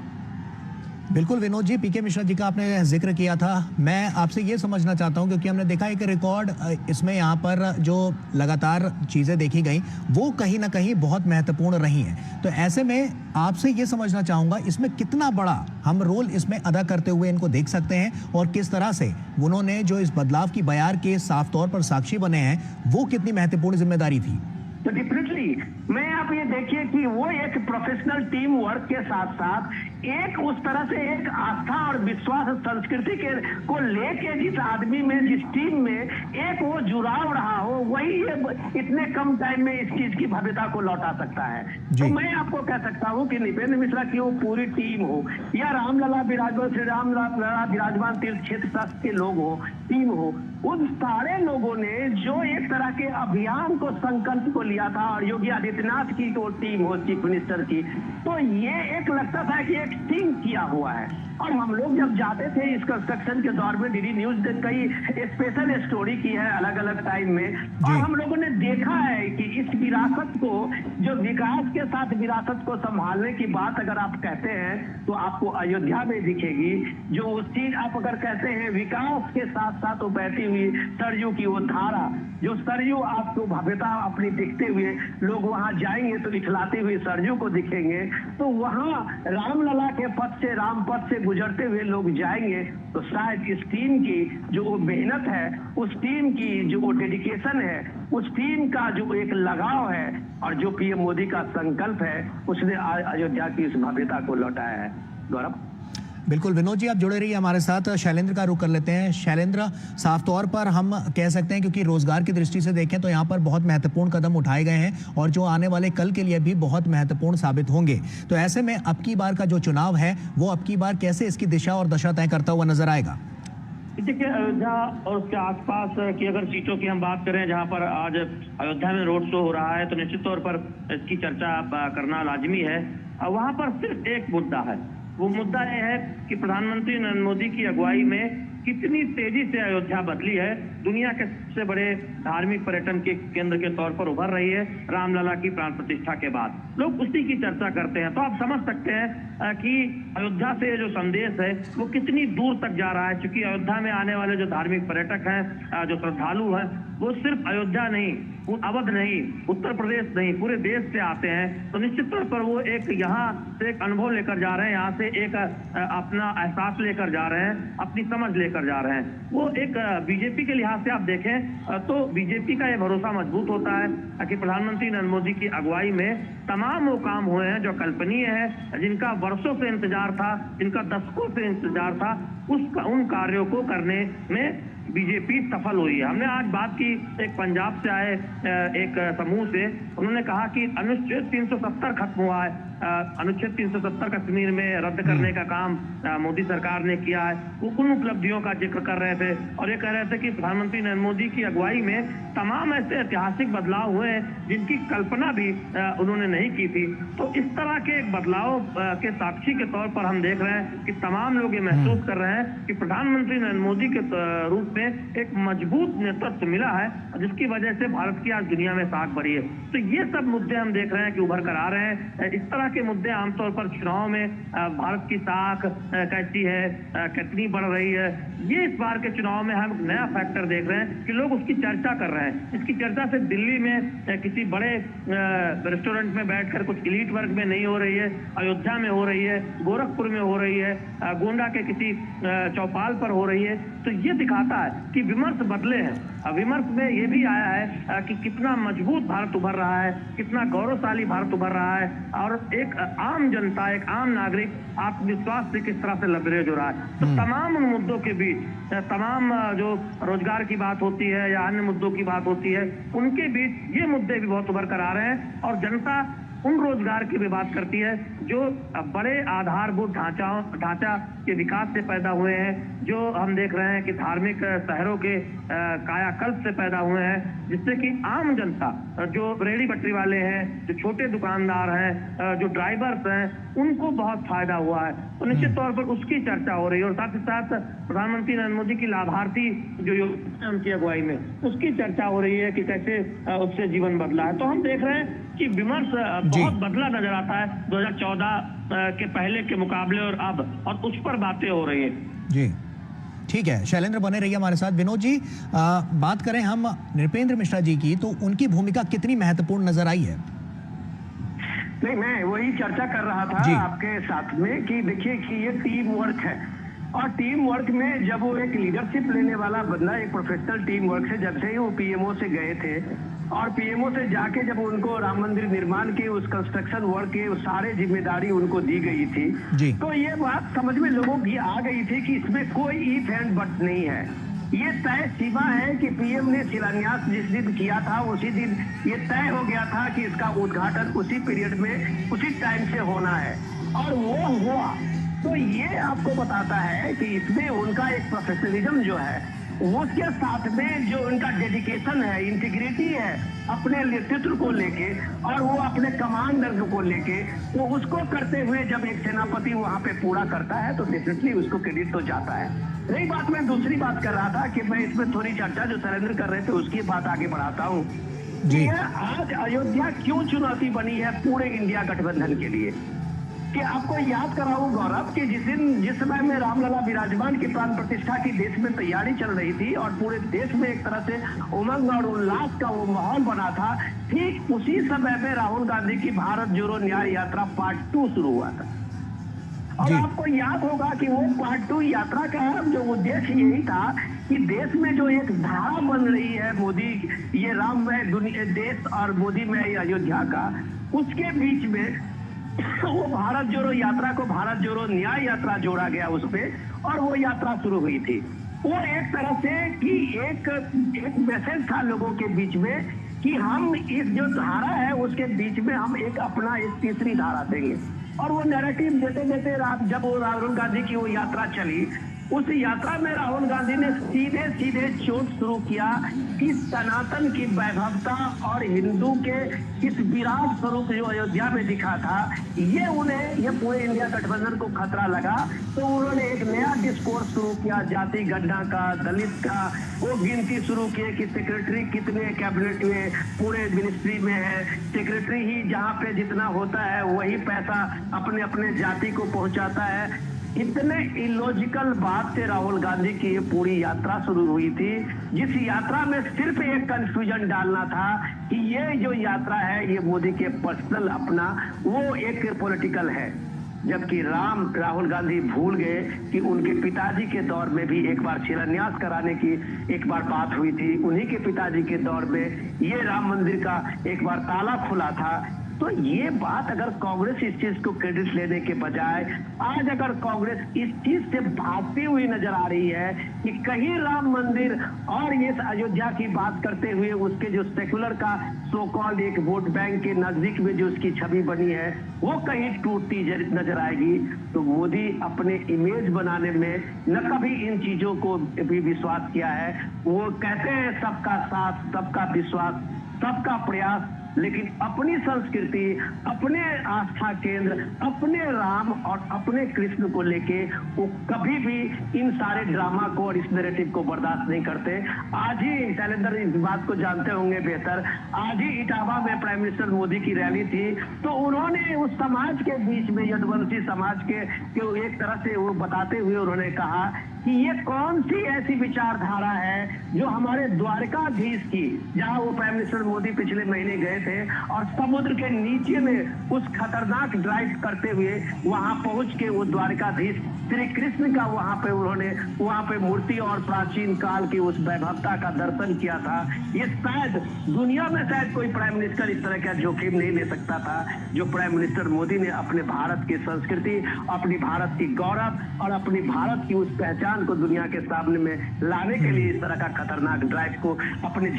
बिल्कुल विनोद जी, पीके मिश्रा जी का आपने जिक्र किया था, मैं आपसे ये समझना चाहता हूं, क्योंकि हमने देखा एक रिकॉर्ड इसमें यहाँ पर जो लगातार चीज़ें देखी गई वो कहीं ना कहीं बहुत महत्वपूर्ण रही हैं। तो ऐसे में आपसे ये समझना चाहूँगा, इसमें कितना बड़ा हम रोल इसमें अदा करते हुए इनको देख सकते हैं, और किस तरह से उन्होंने जो इस बदलाव की बयार के साफ तौर पर साक्षी बने हैं, वो कितनी महत्वपूर्ण जिम्मेदारी थी? तो डिफरेंटली मैं आप ये देखिए कि वो एक प्रोफेशनल टीम वर्क के साथ साथ एक उस तरह से एक आस्था और विश्वास संस्कृति के को लेके जिस आदमी में, जिस टीम में एक वो जुड़ाव रहा हो, वही ये इतने कम टाइम में इस चीज की भव्यता को लौटा सकता है। तो मैं आपको कह सकता हूँ कि नृपेंद्र मिश्रा की वो पूरी टीम हो, या रामलला विराजमान, श्री रामलला विराजमान तीर्थ क्षेत्र ट्रस्ट के लोग हो, टीम हो, उन सारे लोगों ने जो एक तरह के अभियान को, संकल्प को लिया था, और योगी आदित्यनाथ की तो टीम हो चीफ मिनिस्टर की, तो ये एक लगता था कि एक टीम किया हुआ है। और हम लोग जब जाते थे इस कंस्ट्रक्शन के दौर में, डीडी न्यूज ने कई स्पेशल स्टोरी की है अलग अलग टाइम में, और हम लोगों ने देखा है कि इस विरासत को, जो विकास के साथ विरासत को संभालने की बात अगर आप कहते हैं तो आपको अयोध्या में दिखेगी। जो उस चीज आप अगर कहते हैं विकास के साथ साथ वो बहती हुई सरयू की वो धारा, जो सरयू आपको भव्यता अपनी दिखते हुए, लोग वहां जाएंगे तो इखलाते हुए सरयू को दिखेंगे, तो वहां रामलला के पथ से, राम पथ से गुजरते हुए लोग जाएंगे, तो शायद इस टीम की जो वो मेहनत है, उस टीम की जो वो डेडिकेशन है, उस टीम का जो एक लगाव है, और जो पीएम मोदी का संकल्प है, उसने अयोध्या की इस भव्यता को लौटाया है। गौरव। बिल्कुल विनोद जी, आप जुड़े रहिए हमारे साथ। शैलेंद्र का रुख कर लेते हैं। शैलेंद्र, साफ तौर पर हम कह सकते हैं, क्योंकि रोजगार की दृष्टि से देखें तो यहाँ पर बहुत महत्वपूर्ण कदम उठाए गए हैं, और जो आने वाले कल के लिए भी बहुत महत्वपूर्ण साबित होंगे। तो ऐसे में अब की बार का जो चुनाव है, वो अब की बार कैसे इसकी दिशा और दशा तय करता हुआ नजर आएगा? देखिए, अयोध्या और उसके आसपास की अगर सीटों की हम बात करें जहां पर आज अयोध्या में रोड शो हो रहा है, तो निश्चित तौर पर इसकी चर्चा करना लाजमी है। वहां पर सिर्फ एक मुद्दा है, वो मुद्दा यह है कि प्रधानमंत्री नरेंद्र मोदी की अगुवाई में कितनी तेजी से अयोध्या बदली है, दुनिया के सबसे बड़े धार्मिक पर्यटन के केंद्र के तौर पर उभर रही है रामलला की प्राण प्रतिष्ठा के बाद। लोग उसी की चर्चा करते हैं, तो आप समझ सकते हैं कि अयोध्या से जो संदेश है वो कितनी दूर तक जा रहा है। क्योंकि अयोध्या में आने वाले जो धार्मिक पर्यटक हैं, जो श्रद्धालु हैं, वो सिर्फ अयोध्या नहीं, अवध नहीं, उत्तर प्रदेश नहीं, पूरे देश से आते हैं। तो निश्चित तौर पर वो एक यहाँ से एक अनुभव लेकर जा रहे हैं, यहाँ से एक अपना एहसास लेकर जा रहे हैं, अपनी समझ लेकर जा रहे हैं। वो एक बीजेपी के लिहाज से आप देखें तो बीजेपी का ये भरोसा मजबूत होता है कि प्रधानमंत्री नरेंद्र मोदी की अगुवाई में तमाम वो काम हुए हैं जो कल्पनीय है, जिनका वर्षों से इंतजार था, जिनका दशकों से इंतजार था, उन कार्यों को करने में बीजेपी सफल हुई है। हमने आज बात की एक पंजाब से आए एक समूह से, उन्होंने कहा कि अनुच्छेद 370 खत्म हुआ है, अनुच्छेद 370 कश्मीर में रद्द करने का काम मोदी सरकार ने किया है। वो उन उपलब्धियों का जिक्र कर रहे थे और ये कह रहे थे कि प्रधानमंत्री नरेंद्र मोदी की अगुवाई में तमाम ऐसे ऐतिहासिक बदलाव हुए हैं जिनकी कल्पना भी उन्होंने नहीं की थी। तो इस तरह के एक बदलाव के साक्षी के तौर पर हम देख रहे हैं कि तमाम लोग ये महसूस कर रहे हैं कि प्रधानमंत्री नरेंद्र मोदी के रूप में एक मजबूत नेतृत्व मिला है, जिसकी वजह से भारत की आज दुनिया में साख बढ़ी है। तो ये सब मुद्दे हम देख रहे हैं कि उभर कर आ रहे हैं। इस तरह के मुद्दे आमतौर पर चुनाव में भारत की साख कैसी है, कितनी बढ़ रही है, ये इस बार के चुनाव में हम नया फैक्टर देख रहे हैं कि लोग उसकी चर्चा कर रहे हैं। इसकी चर्चा से दिल्ली में किसी बड़े रेस्टोरेंट में बैठकर कुछ इलीट वर्ग में नहीं हो रही है, अयोध्या में हो रही है, गोरखपुर में हो रही है, गोंडा के किसी चौपाल पर हो रही है। तो ये दिखाता है कि विमर्श बदले हैं। विमर्श में ये भी आया है कि कितना मजबूत भारत उभर रहा है, कितना गौरवशाली भारत उभर रहा है, और एक आम जनता, एक आम नागरिक आत्मविश्वास से किस तरह से लबरेज हो रहा है। तो तमाम उन मुद्दों के बीच, तमाम जो रोजगार की बात होती है या अन्य मुद्दों की बात होती है, उनके बीच ये मुद्दे भी बहुत उभर कर आ रहे हैं। और जनता उन रोजगार की भी बात करती है जो बड़े आधारभूत ढांचा के विकास से पैदा हुए हैं, जो हम देख रहे हैं कि धार्मिक शहरों के कायाकल्प से पैदा हुए हैं, जिससे कि आम जनता, जो रेहड़ी पटरी वाले हैं, जो छोटे दुकानदार हैं, जो ड्राइवर्स हैं, उनको बहुत फायदा हुआ है। तो निश्चित तौर पर उसकी चर्चा हो रही है। और साथ ही साथ प्रधानमंत्री नरेंद्र मोदी की लाभार्थी जो योजना उनकी अगुवाई में, उसकी चर्चा हो रही है कि कैसे उससे जीवन बदला है। तो हम देख रहे हैं कि विमर्श बहुत बदला नजर आता है 2014 के पहले के मुकाबले और अब, और उस पर बातें हो रही हैं। जी ठीक है, शैलेंद्र बने रहिए हमारे साथ। विनोद जी, बात करें हम नृपेंद्र मिश्रा जी की, तो उनकी भूमिका कितनी महत्वपूर्ण नजर आई है? नहीं, मैं वही चर्चा कर रहा था आपके साथ में कि देखिए कि ये टीम वर्क है, और टीम वर्क में जब वो एक लीडरशिप लेने वाला बंदा, एक प्रोफेशनल टीम वर्क से, जब से ही वो पीएमओ से गए थे और पीएमओ से जाके जब उनको राम मंदिर निर्माण की उस कंस्ट्रक्शन वर्क की सारे जिम्मेदारी उनको दी गई थी, तो ये बात समझ में लोगों की आ गई थी कि इसमें कोई इफ एंड बट नहीं है। ये तय सीमा है कि पीएम ने शिलान्यास जिस दिन किया था उसी दिन ये तय हो गया था कि इसका उद्घाटन उसी पीरियड में, उसी टाइम से होना है, और वो हुआ। तो ये आपको बताता है कि इसमें उनका एक प्रोफेशनलिज्म जो है, उसके साथ में जो उनका डेडिकेशन है, इंटीग्रिटी है अपने नेतृत्व को लेके, और वो अपने कमांडर को लेके, तो उसको करते हुए जब एक सेनापति वहां पे पूरा करता है तो डेफिनेटली उसको क्रेडिट तो जाता है। रही बात, मैं दूसरी बात कर रहा था कि मैं इसमें थोड़ी चर्चा जो शैलेंद्र कर रहे थे उसकी बात आगे बढ़ाता हूँ। आज अयोध्या क्यों चुनौती बनी है पूरे इंडिया गठबंधन के लिए, कि आपको याद कराऊं गौरव कि जिस समय में रामलला विराजमान की प्राण प्रतिष्ठा की देश में तैयारी चल रही थी और पूरे देश में एक तरह से उमंग और उल्लास का वो माहौल बना था, ठीक उसी समय में राहुल गांधी की भारत जोड़ो न्याय यात्रा पार्ट 2 शुरू हुआ था। और आपको याद होगा कि वो पार्ट 2 यात्रा का जो उद्देश्य यही था कि देश में जो एक धारा बन रही है मोदी, ये राममय देश और मोदी में अयोध्या का, उसके बीच में वो भारत जोड़ो यात्रा को भारत जोड़ो न्याय यात्रा जोड़ा गया उस पे, और वो यात्रा शुरू हुई थी। वो एक तरह से कि एक मैसेज था लोगों के बीच में कि हम इस जो धारा है उसके बीच में हम एक अपना एक तीसरी धारा देंगे। और वो नैरेटिव देते देते जब वो राहुल गांधी की वो यात्रा चली, उस यात्रा में राहुल गांधी ने सीधे सीधे चोट शुरू किया कि सनातन की वैभवता और हिंदू के इस विराट स्वरूप जो अयोध्या में दिखा था, ये पूरे इंडिया गठबंधन को खतरा लगा। तो उन्होंने एक नया डिस्कोर्स शुरू किया, जाति गणना का, दलित का, वो गिनती शुरू किए कि सेक्रेटरी कितने कैबिनेट में पूरे मिनिस्ट्री में है, सेक्रेटरी ही जहाँ पे जितना होता है वही पैसा अपने अपने जाति को पहुंचाता है। इतने इलॉजिकल बात से राहुल गांधी की ये पूरी यात्रा शुरू हुई थी, जिस यात्रा में सिर्फ एक कंफ्यूजन डालना था कि ये जो यात्रा है ये मोदी के पर्सनल अपना वो एक पॉलिटिकल है। जबकि राहुल गांधी भूल गए कि उनके पिताजी के दौर में भी एक बार शिलान्यास कराने की एक बार बात हुई थी। उन्हीं के पिताजी के दौर में ये राम मंदिर का एक बार ताला खुला था। तो ये बात अगर कांग्रेस इस चीज को क्रेडिट लेने के बजाय आज अगर कांग्रेस इस चीज से भागती हुई नजर आ रही है कि कहीं राम मंदिर और ये अयोध्या की बात करते हुए उसके जो सेकुलर का सो कॉल्ड एक वोट बैंक के नजदीक में जो उसकी छवि बनी है वो कहीं टूटती नजर आएगी, तो मोदी अपने इमेज बनाने में न कभी इन चीजों को भी विश्वास किया है। वो कहते हैं सबका साथ, सबका विश्वास, सबका प्रयास, लेकिन अपनी संस्कृति, अपने आस्था केंद्र, अपने राम और अपने कृष्ण को लेके वो कभी भी इन सारे ड्रामा को और इस नैरेटिव को बर्दाश्त नहीं करते। आज ही शैलेंद्र इस बात को जानते होंगे बेहतर, आज ही इटावा में प्राइम मिनिस्टर मोदी की रैली थी, तो उन्होंने उस समाज के बीच में यदुवंशी समाज के एक तरह से वो बताते हुए उन्होंने कहा कि ये कौन सी ऐसी विचारधारा है जो हमारे द्वारकाधीश की, जहां वो प्राइम मिनिस्टर मोदी पिछले महीने गए थे और समुद्र के नीचे में उस खतरनाक ड्राइव करते हुए वहां पहुंच के वो द्वारकाधीश श्री कृष्ण का वहां पे मूर्ति और प्राचीन काल की उस वैभवता का दर्शन किया था। ये शायद दुनिया में शायद कोई प्राइम मिनिस्टर इस तरह का जोखिम नहीं ले सकता था जो प्राइम मिनिस्टर मोदी ने अपने भारत की संस्कृति, अपनी भारत की गौरव और अपनी भारत की उस पहचान को दुनिया के सामने में लाने के लिए इस तरह का खतरनाक ड्राइव को अपने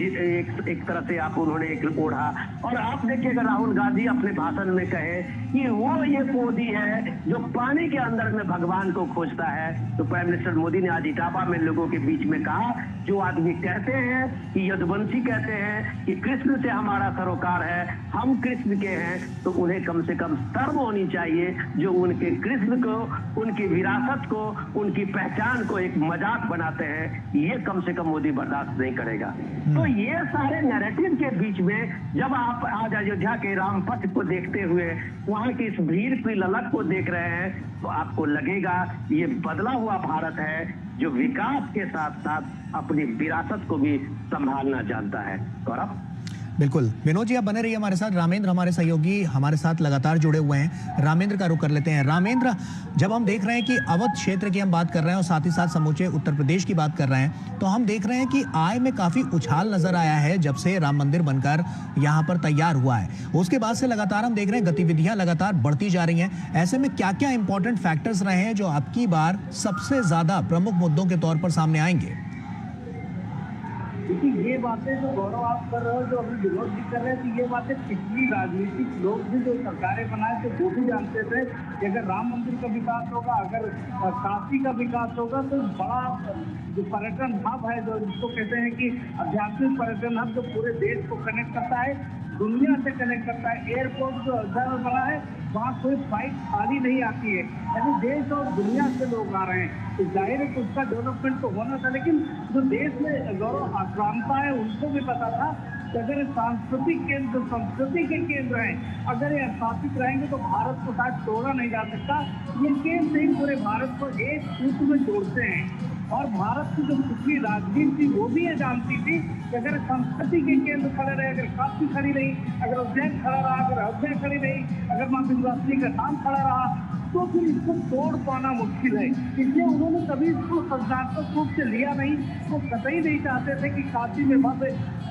एक तरह से उन्होंने एक ओढ़ा। और आप देखिएगा राहुल गांधी अपने भाषण में कहे कि वो ये मोदी है जो पानी के अंदर में भगवान को खोजता है, तो प्राइम मिनिस्टर मोदी ने आज इटावा में लोगों के बीच में कहा जो आदमी कहते हैं कि यदुवंशी कहते हैं कि कृष्ण से हमारा सरोकार है, हम कृष्ण के हैं, तो उन्हें कम से कम शर्म होनी चाहिए जो उनके कृष्ण को, उनकी विरासत को, उनकी पहचान को एक मजाक बनाते हैं। ये कम से कम मोदी बर्दाश्त नहीं करेगा। तो ये सारे नैरेटिव के बीच में जब आप आज अयोध्या के राम पथ को देखते हुए वहां की इस भीड़ की ललक को देख रहे हैं तो आपको लगेगा ये बदला हुआ भारत है जो विकास के साथ साथ अपनी विरासत को भी संभालना जानता है। गौरव, बिल्कुल। विनोद जी आप बने रहिए हमारे साथ। रामेंद्र हमारे सहयोगी हमारे साथ लगातार जुड़े हुए हैं, रामेंद्र का रुख कर लेते हैं। रामेंद्र, जब हम देख रहे हैं कि अवध क्षेत्र की हम बात कर रहे हैं और साथ ही साथ समूचे उत्तर प्रदेश की बात कर रहे हैं, तो हम देख रहे हैं कि आय में काफी उछाल नजर आया है जब से राम मंदिर बनकर यहाँ पर तैयार हुआ है। उसके बाद से लगातार हम देख रहे हैं गतिविधियां लगातार बढ़ती जा रही हैं। ऐसे में क्या क्या इंपॉर्टेंट फैक्टर्स रहे हैं जो आपकी बार सबसे ज्यादा प्रमुख मुद्दों के तौर पर सामने आएंगे? देखिए, ये बातें जो गौरव आप कर रहे हो, जो अभी विरोध भी कर रहे थे, ये बातें पिछली राजनीतिक लोग भी जो सरकारें बनाए थे वो भी जानते थे कि अगर राम मंदिर का विकास होगा, अगर काशी का विकास होगा तो बड़ा जो पर्यटन हब है, जो जिसको कहते हैं कि आध्यात्मिक पर्यटन हब, जो पूरे देश को कनेक्ट करता है, दुनिया से कनेक्ट करता है। एयरपोर्ट जो अयोध्या में बना है वहाँ कोई फ्लाइट खाली नहीं आती है, यानी देश और दुनिया से लोग आ रहे हैं। तो जाहिर है कि उसका डेवलपमेंट तो होना था, लेकिन जो देश में गौरव आक्रांता है उनको भी पता था कि अगर सांस्कृतिक केंद्र, संस्कृति के केंद्र हैं, अगर ये स्थापित रहेंगे तो भारत को शायद तोड़ा नहीं जा सकता। ये केंद्र ही पूरे भारत को एक सूत्र में जोड़ते हैं। और भारत की जो पिछली राजनीति थी वो भी ये जानती थी कि अगर संस्कृति के केंद्र खड़े रहे, अगर काशी खड़ी रही, अगर उज्जैन खड़ा रहा, अगर अयोध्या खड़ी रही, अगर माँ विंध्यवासिनी का धाम खड़ा रहा, तो फिर इसको तोड़ पाना मुश्किल है। इसलिए उन्होंने कभी इसको संस्थात्मक रूप से लिया नहीं। वो कतई नहीं चाहते थे कि काशी में भव्य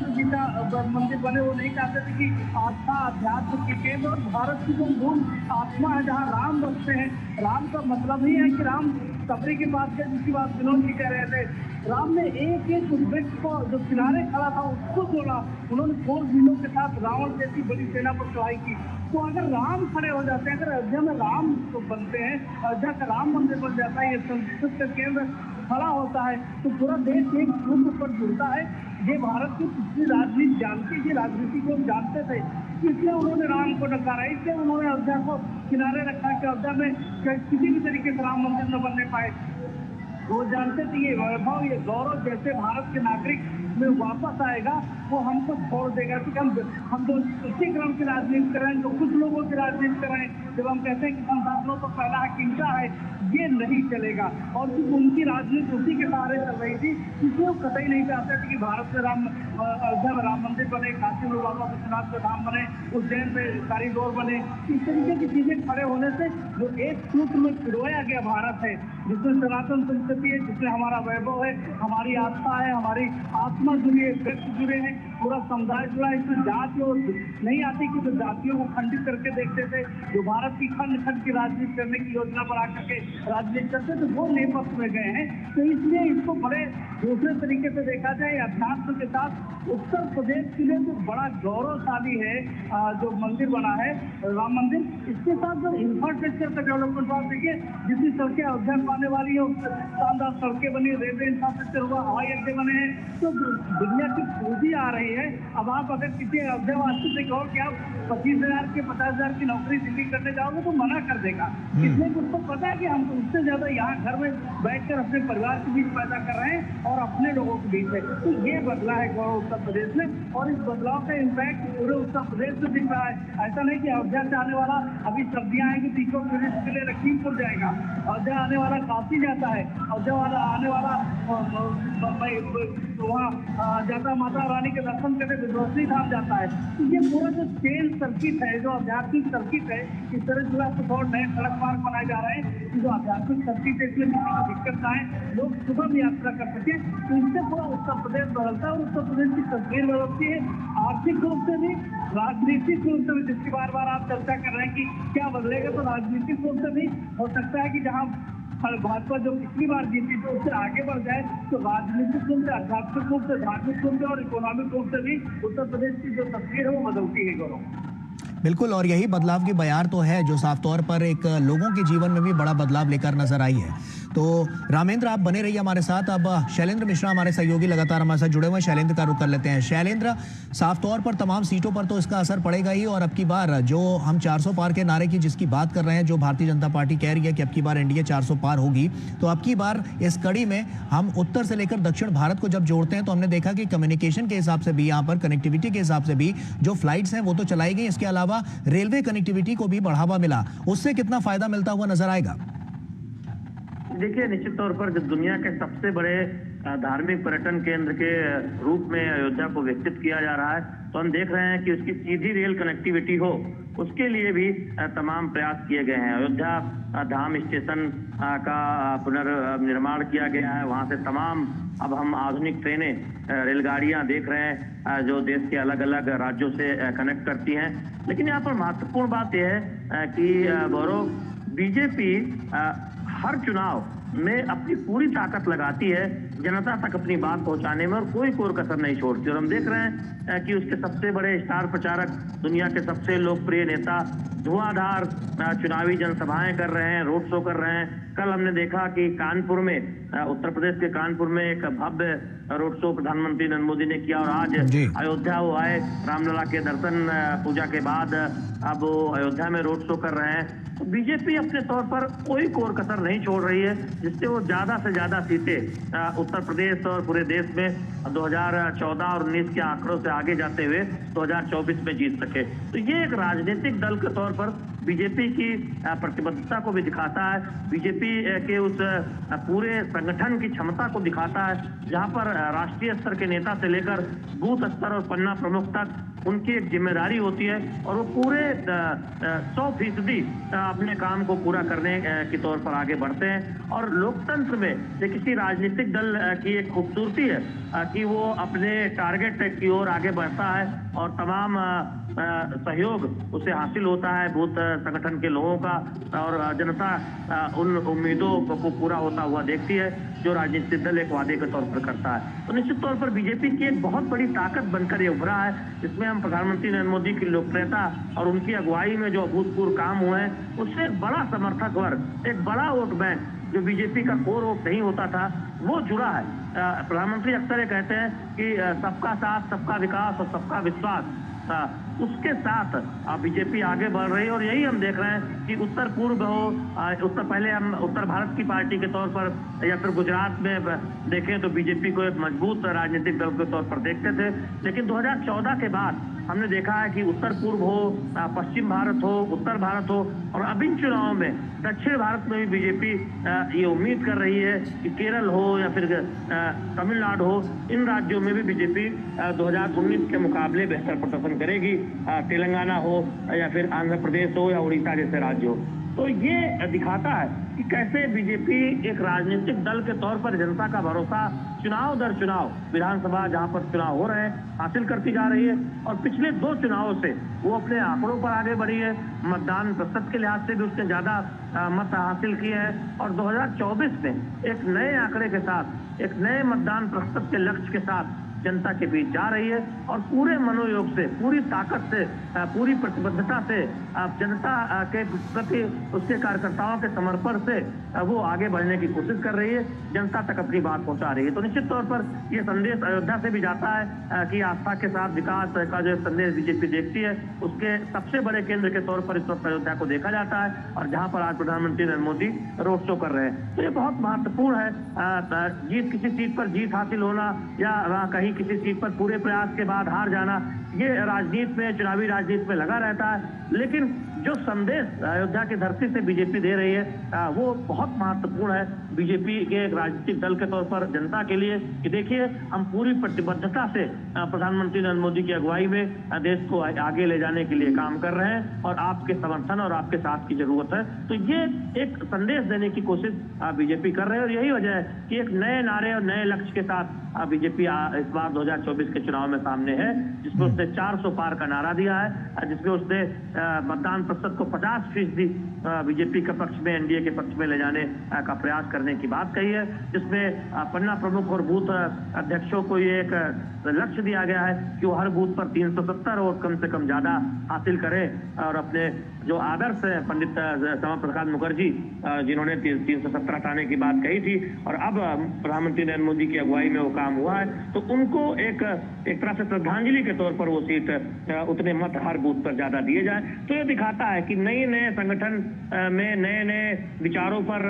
गीता मंदिर बने, वो नहीं चाहते थे कि आस्था अध्यात्म के केंद्र और भारत की जो मूल आत्मा है जहाँ राम बसते हैं। राम का मतलब ही है कि राम कब्र की बात है, जिसकी बात विनोद जी कह रहे थे। राम ने एक एक वृक्ष को जो किनारे खड़ा था उसको जोड़ा। उन्होंने 4 जिलों के साथ रावण जैसी बड़ी सेना पर चढ़ाई की। तो अगर राम खड़े हो जाते हैं, अगर अयोध्या में राम बनते हैं, अयोध्या का राम मंदिर बन जाता है, ये संस्कृत का केंद्र खड़ा होता है तो पूरा देश एक सूत्र पर जुड़ता है। ये भारत की पिछली राजनीति जानती थी, राजनीति को जानते थे, इसलिए उन्होंने राम को नकारा, इसलिए उन्होंने अयोध्या को किनारे रखा कि अयोध्या में किसी भी तरीके से राम मंदिर न बनने पाए। वो जानते थे ये वैभव, ये गौरव जैसे भारत के नागरिक में वापस आएगा वो हमको छोड़ देगा कि हम तो उसी क्रम की राजनीति करें तो कुछ लोगों की राजनीति करें। जब हम कहते हैं कि संसाधनों तो पहला हक इनका है, ये नहीं चलेगा। और उनकी राजनीति उसी के सहारे चल रही थी, इसलिए वो कतई नहीं चाहते थे कि भारत में अयोध्या में राम मंदिर बने, काशी में बाबा विश्वनाथ का धाम बने, उज्जैन में कॉरिडोर बने। इस तरीके की चीजें खड़े होने से जो एक सूत्र में पिरोया गया भारत है, जिसमें सनातन संस्कृति है, जिसमें हमारा वैभव है, हमारी आस्था है, हमारी आत्मा जुड़ी है, व्यक्ति जुड़े हैं, पूरा समुदाय जुड़ा है। इसमें जाति और नहीं आती कि जो जातियों को खंडित करके देखते थे, जो भारत की खंड खंड की राजनीति करने की योजना बना करके राजनीति करते थे, वो नेपथ्य में गए हैं। तो इसलिए इसको बड़े दूसरे तरीके से देखा जाए। अध्यात्म के साथ उत्तर प्रदेश के लिए तो बड़ा गौरवशाली है जो मंदिर बना है राम मंदिर। इसके साथ जो इंफ्रास्ट्रक्चर का डेवलपमेंट आप देखिए, जितनी सड़कें अयोध्या में आने वाली है, शानदार सड़कें बनी, रेलवे इंफ्रास्ट्रक्चर हुआ, हवाई अड्डे बने हैं, तो दुनिया की पूंजी आ रही है। अब आप अगर किसी अयोध्यावासी से कहो कि आप 25,000 की 50,000 की नौकरी दिल्ली करने जाओगे तो मना कर देगा, इसलिए उसको पता है कि हम उससे ज्यादा यहाँ घर में बैठकर अपने परिवार के बीच पैदा कर रहे हैं और अपने लोगों के बीच है। तो ये बदला है गौरव उत्तर प्रदेश में, और इस बदलाव का इम्पैक्ट पूरे उत्तर प्रदेश में दिख रहा है। ऐसा नहीं कि अयोध्या से आने वाला अभी सर्दियां आएंगी तीसों टूरिस्ट के लिए लखीमपुर जाएगा, अयोध्या आने वाला काशी जाता है, अयोध्या वाला आने वाला वहाँ जाता माता रानी के दर्शन करने विश्वसनीय धाम जाता है। तो ये पूरा जो चेन सर्किट है, जो आध्यात्मिक सर्किट है, इस तरह जो आपको और नए सड़क मार्ग बनाए जा रहे हैं, जो आध्यात्मिक सर्किट है, इसमें किसी को दिक्कत ना है, लोग सुबह भी यात्रा कर सके, तो इससे पूरा उत्तर प्रदेश बदलता है और उत्तर प्रदेश की तस्वीर बदलती है, आर्थिक रूप से भी, राजनीतिक रूप से भी। जिसकी बार बार आप चर्चा कर रहे हैं कि क्या बदलेगा, तो राजनीतिक रूप से भी हो सकता है कि जहाँ भाजपा जो पिछली बार जीती तो उससे आगे बढ़ जाए, तो राजनीतिक रूप से, आध्यात्मिक रूप से, धार्मिक रूप से और इकोनॉमिक रूप से भी उत्तर प्रदेश की जो तस्वीर है वो बदलती है गौरव। बिल्कुल, और यही बदलाव की बयार तो है जो साफ तौर पर एक लोगों के जीवन में भी बड़ा बदलाव लेकर नजर आई है। तो रामेंद्र, आप बने रहिए हमारे साथ। अब शैलेंद्र मिश्रा हमारे सहयोगी लगातार हमारे साथ जुड़े हुए हैं, शैलेंद्र का रुख कर लेते हैं। शैलेंद्र, साफ तौर पर तमाम सीटों पर तो इसका असर पड़ेगा ही, और अब की बार जो हम 400 पार के नारे की जिसकी बात कर रहे हैं, जो भारतीय जनता पार्टी कह रही है कि अब की बार एनडीए 400 पार होगी, तो अब की बार इस कड़ी में हम उत्तर से लेकर दक्षिण भारत को जब जोड़ते हैं तो हमने देखा कि कम्युनिकेशन के हिसाब से भी, यहाँ पर कनेक्टिविटी के हिसाब से भी जो फ्लाइट्स हैं वो तो चलाई गई, इसके अलावा रेलवे कनेक्टिविटी को भी बढ़ावा मिला। उससे कितना फायदा मिलता हुआ नजर आएगा? देखिए, निश्चित तौर पर जब दुनिया के सबसे बड़े धार्मिक पर्यटन केंद्र के रूप में अयोध्या को विकसित किया जा रहा है, तो हम देख रहे हैं कि उसकी सीधी रेल कनेक्टिविटी हो, उसके लिए भी तमाम प्रयास किए गए हैं। अयोध्या धाम स्टेशन का पुनर्निर्माण किया गया है, वहां से तमाम अब हम आधुनिक ट्रेनें, रेलगाड़ियां देख रहे हैं जो देश के अलग अलग राज्यों से कनेक्ट करती हैं। लेकिन यहाँ पर महत्वपूर्ण बात यह है कि गौरव, बीजेपी हर चुनाव में अपनी पूरी ताकत लगाती है जनता तक अपनी बात पहुंचाने में, और कोई कोर कसर नहीं छोड़ती। और हम देख रहे हैं कि उसके सबसे बड़े स्टार प्रचारक, दुनिया के सबसे लोकप्रिय नेता धुआंधार चुनावी जनसभाएं कर रहे हैं, रोड शो कर रहे हैं। कल हमने देखा कि कानपुर में, उत्तर प्रदेश के कानपुर में एक भव्य रोड शो प्रधानमंत्री नरेंद्र मोदी ने किया, और आज अयोध्या वो आए, रामलला के दर्शन पूजा के बाद अब वो अयोध्या में रोड शो कर रहे हैं। तो बीजेपी अपने तौर पर कोई कोर कसर नहीं छोड़ रही है, जिससे वो ज्यादा से ज्यादा सीटें उत्तर प्रदेश और पूरे देश में 2014 और 19 के आंकड़ों से आगे जाते हुए 2024 में जीत सके। तो ये एक राजनीतिक दल के तौर पर बीजेपी की प्रतिबद्धता को भी दिखाता है, बीजेपी के उस पूरे संगठन की क्षमता को दिखाता है, जहां पर राष्ट्रीय स्तर के नेता से लेकर बूथ स्तर और पन्ना प्रमुख तक उनकी एक जिम्मेदारी होती है, और वो पूरे 100% अपने काम को पूरा करने के तौर पर आगे बढ़ते हैं। और लोकतंत्र में ये किसी राजनीतिक दल की एक खूबसूरती है कि वो अपने टारगेट की ओर आगे बढ़ता है, और तमाम सहयोग उसे हासिल होता है बूथ संगठन के लोगों का, और जनता उन उम्मीदों को पूरा होता हुआ देखती है जो राजनीतिक दल एक वादे के तौर पर करता है। तो निश्चित तौर पर बीजेपी की एक बहुत बड़ी ताकत बनकर ये उभरा है, जिसमें हम प्रधानमंत्री नरेंद्र मोदी की लोकप्रियता और उनकी अगुवाई में जो अभूतपूर्व काम हुए हैं, उससे एक बड़ा समर्थक वर्ग, एक बड़ा वोट बैंक जो बीजेपी का कोर वोट नहीं होता था, वो जुड़ा है। प्रधानमंत्री अक्सर ये कहते हैं कि सबका साथ, सबका विकास और सबका विश्वास, उसके साथ बीजेपी आगे बढ़ रही है। और यही हम देख रहे हैं कि उत्तर पूर्व हो, पहले हम उत्तर भारत की पार्टी के तौर पर या फिर गुजरात में देखें तो बीजेपी को एक मजबूत राजनीतिक दल के तौर पर देखते थे, लेकिन 2014 के बाद हमने देखा है कि उत्तर पूर्व हो, पश्चिम भारत हो, उत्तर भारत हो, और अब इन चुनावों में दक्षिण भारत में भी बीजेपी ये उम्मीद कर रही है कि केरल हो या फिर तमिलनाडु हो, इन राज्यों में भी बीजेपी 2019 के मुकाबले बेहतर प्रदर्शन करेगी। तेलंगाना हो या फिर आंध्र प्रदेश हो या उड़ीसा जैसे राज्य हो। तो ये दिखाता है कि कैसे बीजेपी एक राजनीतिक दल के तौर पर जनता का भरोसा चुनाव दर चुनाव, विधानसभा जहां पर चुनाव हो रहे हैं, हासिल करती जा रही है। और पिछले 2 चुनावों से वो अपने आंकड़ों पर आगे बढ़ी है। मतदान प्रतिशत के लिहाज से भी उसने ज्यादा मत हासिल किए हैं। और 2024 में एक नए आंकड़े के साथ, एक नए मतदान प्रतिशत के लक्ष्य के साथ जनता के बीच जा रही है और पूरे मनोयोग से, पूरी ताकत से, पूरी प्रतिबद्धता से, जनता के प्रति उसके कार्यकर्ताओं के समर्पण से वो आगे बढ़ने की कोशिश कर रही है, जनता तक अपनी बात पहुंचा रही है। तो निश्चित तौर पर ये संदेश अयोध्या से भी जाता है कि आस्था के साथ विकास का जो संदेश बीजेपी देखती है, उसके सबसे बड़े केंद्र के तौर पर इस वक्त अयोध्या को देखा जाता है। और जहां पर आज प्रधानमंत्री नरेंद्र मोदी रोड शो कर रहे हैं, तो ये बहुत महत्वपूर्ण है। जीत, किसी सीट पर जीत हासिल होना या कहीं किसी सीट पर पूरे प्रयास के बाद हार जाना, ये राजनीति में, चुनावी राजनीति में लगा रहता है। लेकिन जो संदेश अयोध्या की धरती से बीजेपी दे रही है वो बहुत महत्वपूर्ण है बीजेपी के एक राजनीतिक दल के तौर पर जनता के लिए, कि देखिए हम पूरी प्रतिबद्धता से प्रधानमंत्री नरेंद्र मोदी की अगुवाई में देश को आगे ले जाने के लिए काम कर रहे हैं और आपके समर्थन और आपके साथ की जरूरत है। तो ये एक संदेश देने की कोशिश बीजेपी कर रहे हैं। और यही वजह है कि एक नए नारे और नए लक्ष्य के साथ बीजेपी इस बार 2024 के चुनाव में सामने है, जिसमें उसने 400 पार का नारा दिया है, जिसमें उसने मतदान प्रतिशत को 50% बीजेपी के पक्ष में, एनडीए के पक्ष में ले जाने का प्रयास करने की बात कही है, जिसमें पन्ना प्रमुख और बूथ अध्यक्षों को ये एक लक्ष्य दिया गया है कि वो हर बूथ पर 370 वोट कम से कम ज्यादा हासिल करें। और अपने जो आदर्श है पंडित श्यामा प्रसाद मुखर्जी, जिन्होंने 317 लाने की बात कही थी और अब प्रधानमंत्री नरेंद्र मोदी की अगुवाई में वो काम हुआ है, तो उनको एक तरह से श्रद्धांजलि के तौर पर वो सीट, उतने मत हर बूथ पर ज्यादा दिए जाए। तो ये दिखाता है कि नए नए संगठन में, नए नए विचारों पर,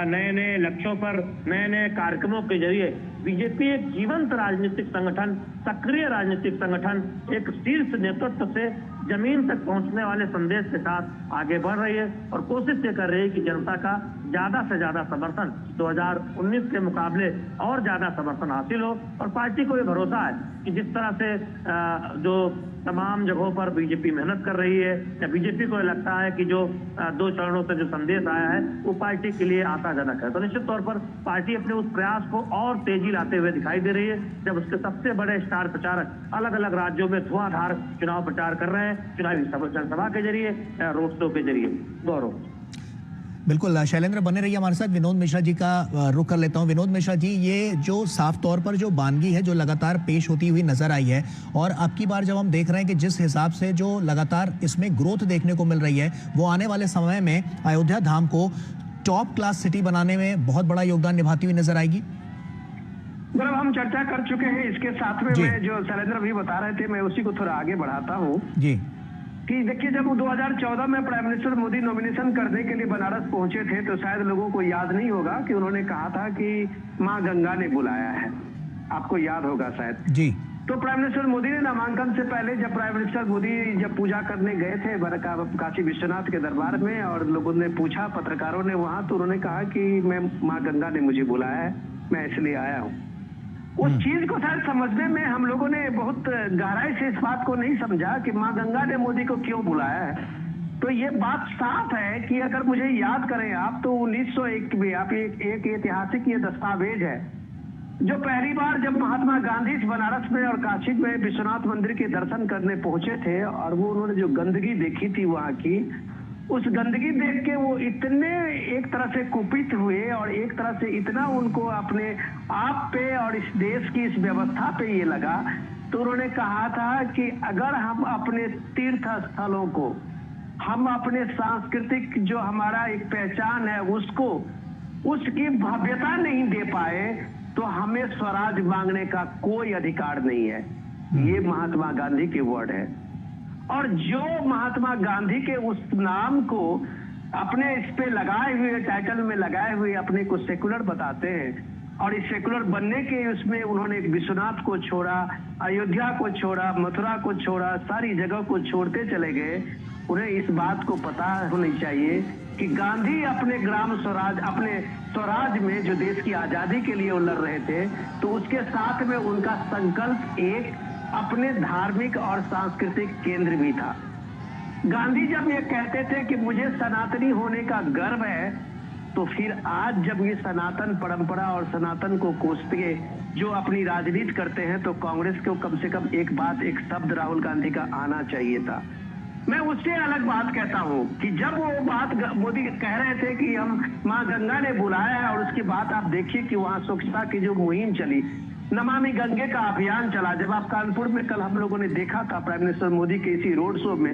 नए नए लक्ष्यों पर, नए नए कार्यक्रमों के जरिए बीजेपी एक जीवंत राजनीतिक संगठन, सक्रिय राजनीतिक संगठन, एक शीर्ष नेतृत्व से जमीन तक पहुंचने वाले संदेश के साथ आगे बढ़ रही है और कोशिश ये कर रही है कि जनता का ज्यादा से ज्यादा समर्थन 2019 के मुकाबले और ज्यादा समर्थन हासिल हो। और पार्टी को ये भरोसा है कि जिस तरह से जो तमाम जगहों पर बीजेपी मेहनत कर रही है, या बीजेपी को लगता है कि जो 2 चरणों से जो संदेश आया है वो पार्टी के लिए आशाजनक है। तो निश्चित तौर पर पार्टी अपने उस प्रयास को और तेजी लाते हुए दिखाई दे रही है, जब उसके सबसे बड़े स्टार प्रचारक अलग अलग राज्यों में धुआंधार चुनाव प्रचार कर रहे हैं, चुनावी जनसभा के जरिए, रोड शो के जरिए। गौरव। बिल्कुल, शैलेंद्र बने रहिए हमारे साथ। विनोद मिश्रा जी का रुख कर लेता हूं। विनोद मिश्रा जी, ये जो साफ तौर पर जो बानगी है जो लगातार पेश होती हुई नजर आई है, और अब की बार जब हम देख रहे हैं कि जिस हिसाब से जो लगातार इसमें ग्रोथ देखने को मिल रही है, वो आने वाले समय में अयोध्या धाम को टॉप क्लास सिटी बनाने में बहुत बड़ा योगदान निभाती हुई नजर आएगी। मतलब हम चर्चा कर चुके हैं इसके साथ में, मैं जो शैलेंद्र भी बता रहे थे, मैं उसी को थोड़ा आगे बढ़ाता हूँ जी। कि देखिए, जब 2014 में प्राइम मिनिस्टर मोदी नॉमिनेशन करने के लिए बनारस पहुंचे थे, तो शायद लोगों को याद नहीं होगा कि उन्होंने कहा था कि मां गंगा ने बुलाया है। आपको याद होगा शायद जी। तो प्राइम मिनिस्टर मोदी ने नामांकन से पहले, जब प्राइम मिनिस्टर मोदी जब पूजा करने गए थे काशी विश्वनाथ के दरबार में, और लोगों ने पूछा, पत्रकारों ने वहां, तो उन्होंने कहा कि मैं माँ गंगा ने मुझे बुलाया है, मैं इसलिए आया हूँ। उस चीज को शायद समझने में हम लोगों ने बहुत गहराई से इस बात को नहीं समझा कि माँ गंगा ने मोदी को क्यों बुलाया है। तो ये बात साफ है कि अगर मुझे याद करें आप, तो 1901 में आप एक ऐतिहासिक ये दस्तावेज है, जो पहली बार जब महात्मा गांधी बनारस में और काशी में विश्वनाथ मंदिर के दर्शन करने पहुंचे थे, और वो उन्होंने जो गंदगी देखी थी वहां की, उस गंदगी देख के वो इतने एक तरह से कुपित हुए और एक तरह से इतना उनको अपने आप पे और इस देश की इस व्यवस्था पे ये लगा, तो उन्होंने कहा था कि अगर हम अपने तीर्थ स्थलों को, हम अपने सांस्कृतिक जो हमारा एक पहचान है उसको, उसकी भव्यता नहीं दे पाए, तो हमें स्वराज मांगने का कोई अधिकार नहीं है। ये महात्मा गांधी के वर्ड है। और जो महात्मा गांधी के उस नाम को अपने इस पे लगाए हुए, टाइटल में लगाए हुए अपने को सेकुलर बताते हैं, और इस सेकुलर बनने के उसमें उन्होंने विश्वनाथ को छोड़ा, अयोध्या को छोड़ा, मथुरा को छोड़ा, सारी जगह को छोड़ते चले गए। उन्हें इस बात को पता होनी चाहिए कि गांधी अपने ग्राम स्वराज, अपने स्वराज में जो देश की आजादी के लिए वो लड़ रहे थे, तो उसके साथ में उनका संकल्प एक अपने धार्मिक और सांस्कृतिक केंद्र भी था। गांधी जब ये कहते थे कि मुझे सनातनी होने का गर्व है, तो फिर आज जब ये सनातन परंपरा और सनातन को कोसते जो अपनी राजनीति करते हैं, तो कांग्रेस को कम से कम एक बात, एक शब्द राहुल गांधी का आना चाहिए था। मैं उससे अलग बात कहता हूं कि जब वो बात मोदी कह रहे थे कि हम मां गंगा ने बुलाया है, और उसकी बात आप देखिए कि वहां स्वच्छता की जो मुहिम चली, नमामि गंगे का अभियान चला। जब आप कानपुर में कल हम लोगों ने देखा था प्राइम मिनिस्टर मोदी के इसी रोड शो में,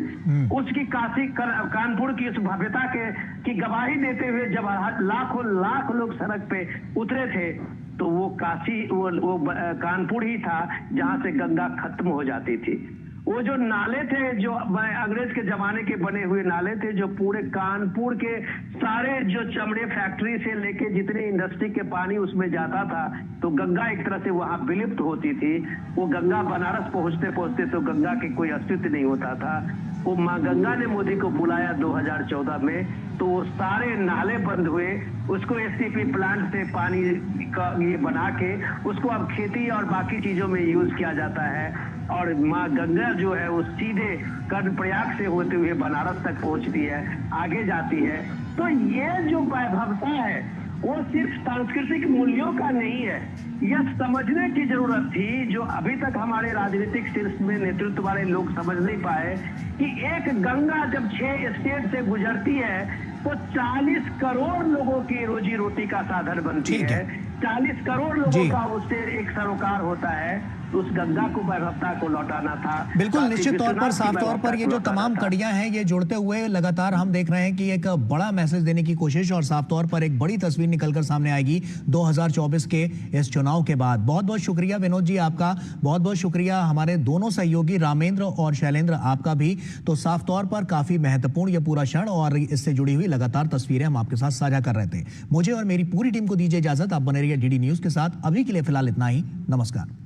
उसकी कानपुर की उस भव्यता की गवाही देते हुए जब लाखों लोग सड़क पे उतरे थे, तो वो कानपुर ही था जहां से गंगा खत्म हो जाती थी। वो जो नाले थे, जो अंग्रेज के जमाने के बने हुए नाले थे, जो पूरे कानपुर के सारे जो चमड़े फैक्ट्री से लेके जितने इंडस्ट्री के पानी उसमें जाता था, तो गंगा एक तरह से वहां विलुप्त होती थी। वो गंगा बनारस पहुंचते पहुंचते तो गंगा के कोई अस्तित्व नहीं होता था। वो माँ गंगा ने मोदी को बुलाया 2014 में, तो वो सारे नाले बंद हुए। उसको एसटीपी प्लांट से पानी का ये बना के उसको अब खेती और बाकी चीजों में यूज किया जाता है। और माँ गंगा जो है वो सीधे कर्णप्रयाग से होते हुए बनारस तक पहुंचती है, आगे जाती है। तो ये जो वैभवता है वो सिर्फ सांस्कृतिक मूल्यों का नहीं है, यह समझने की जरूरत थी, जो अभी तक हमारे राजनीतिक शीर्ष में नेतृत्व वाले लोग समझ नहीं पाए, कि एक गंगा जब 6 स्टेट से गुजरती है तो 40 करोड़ लोगों की रोजी रोटी का साधन बनती है। 40 करोड़ लोगों का उससे एक सरोकार होता है। उस गंगा को वैभवता को लौटाना था। बिल्कुल, निश्चित तौर पर, साफ तौर पर ये जो तमाम कड़ियां हैं, ये जुड़ते हुए लगातार हम देख रहे हैं कि एक बड़ा मैसेज देने की कोशिश, और साफ तौर पर एक बड़ी तस्वीर निकलकर सामने आएगी 2024 के इस चुनाव के बाद। बहुत बहुत शुक्रिया विनोद जी आपका, बहुत बहुत शुक्रिया हमारे दोनों सहयोगी रामेंद्र और शैलेंद्र आपका भी। तो साफ तौर पर काफी महत्वपूर्ण ये पूरा क्षण, और इससे जुड़ी हुई लगातार तस्वीरें हम आपके साथ साझा कर रहे थे। मुझे और मेरी पूरी टीम को दीजिए इजाजत। आप बने रहिए डीडी न्यूज के साथ। अभी के लिए फिलहाल इतना ही। नमस्कार।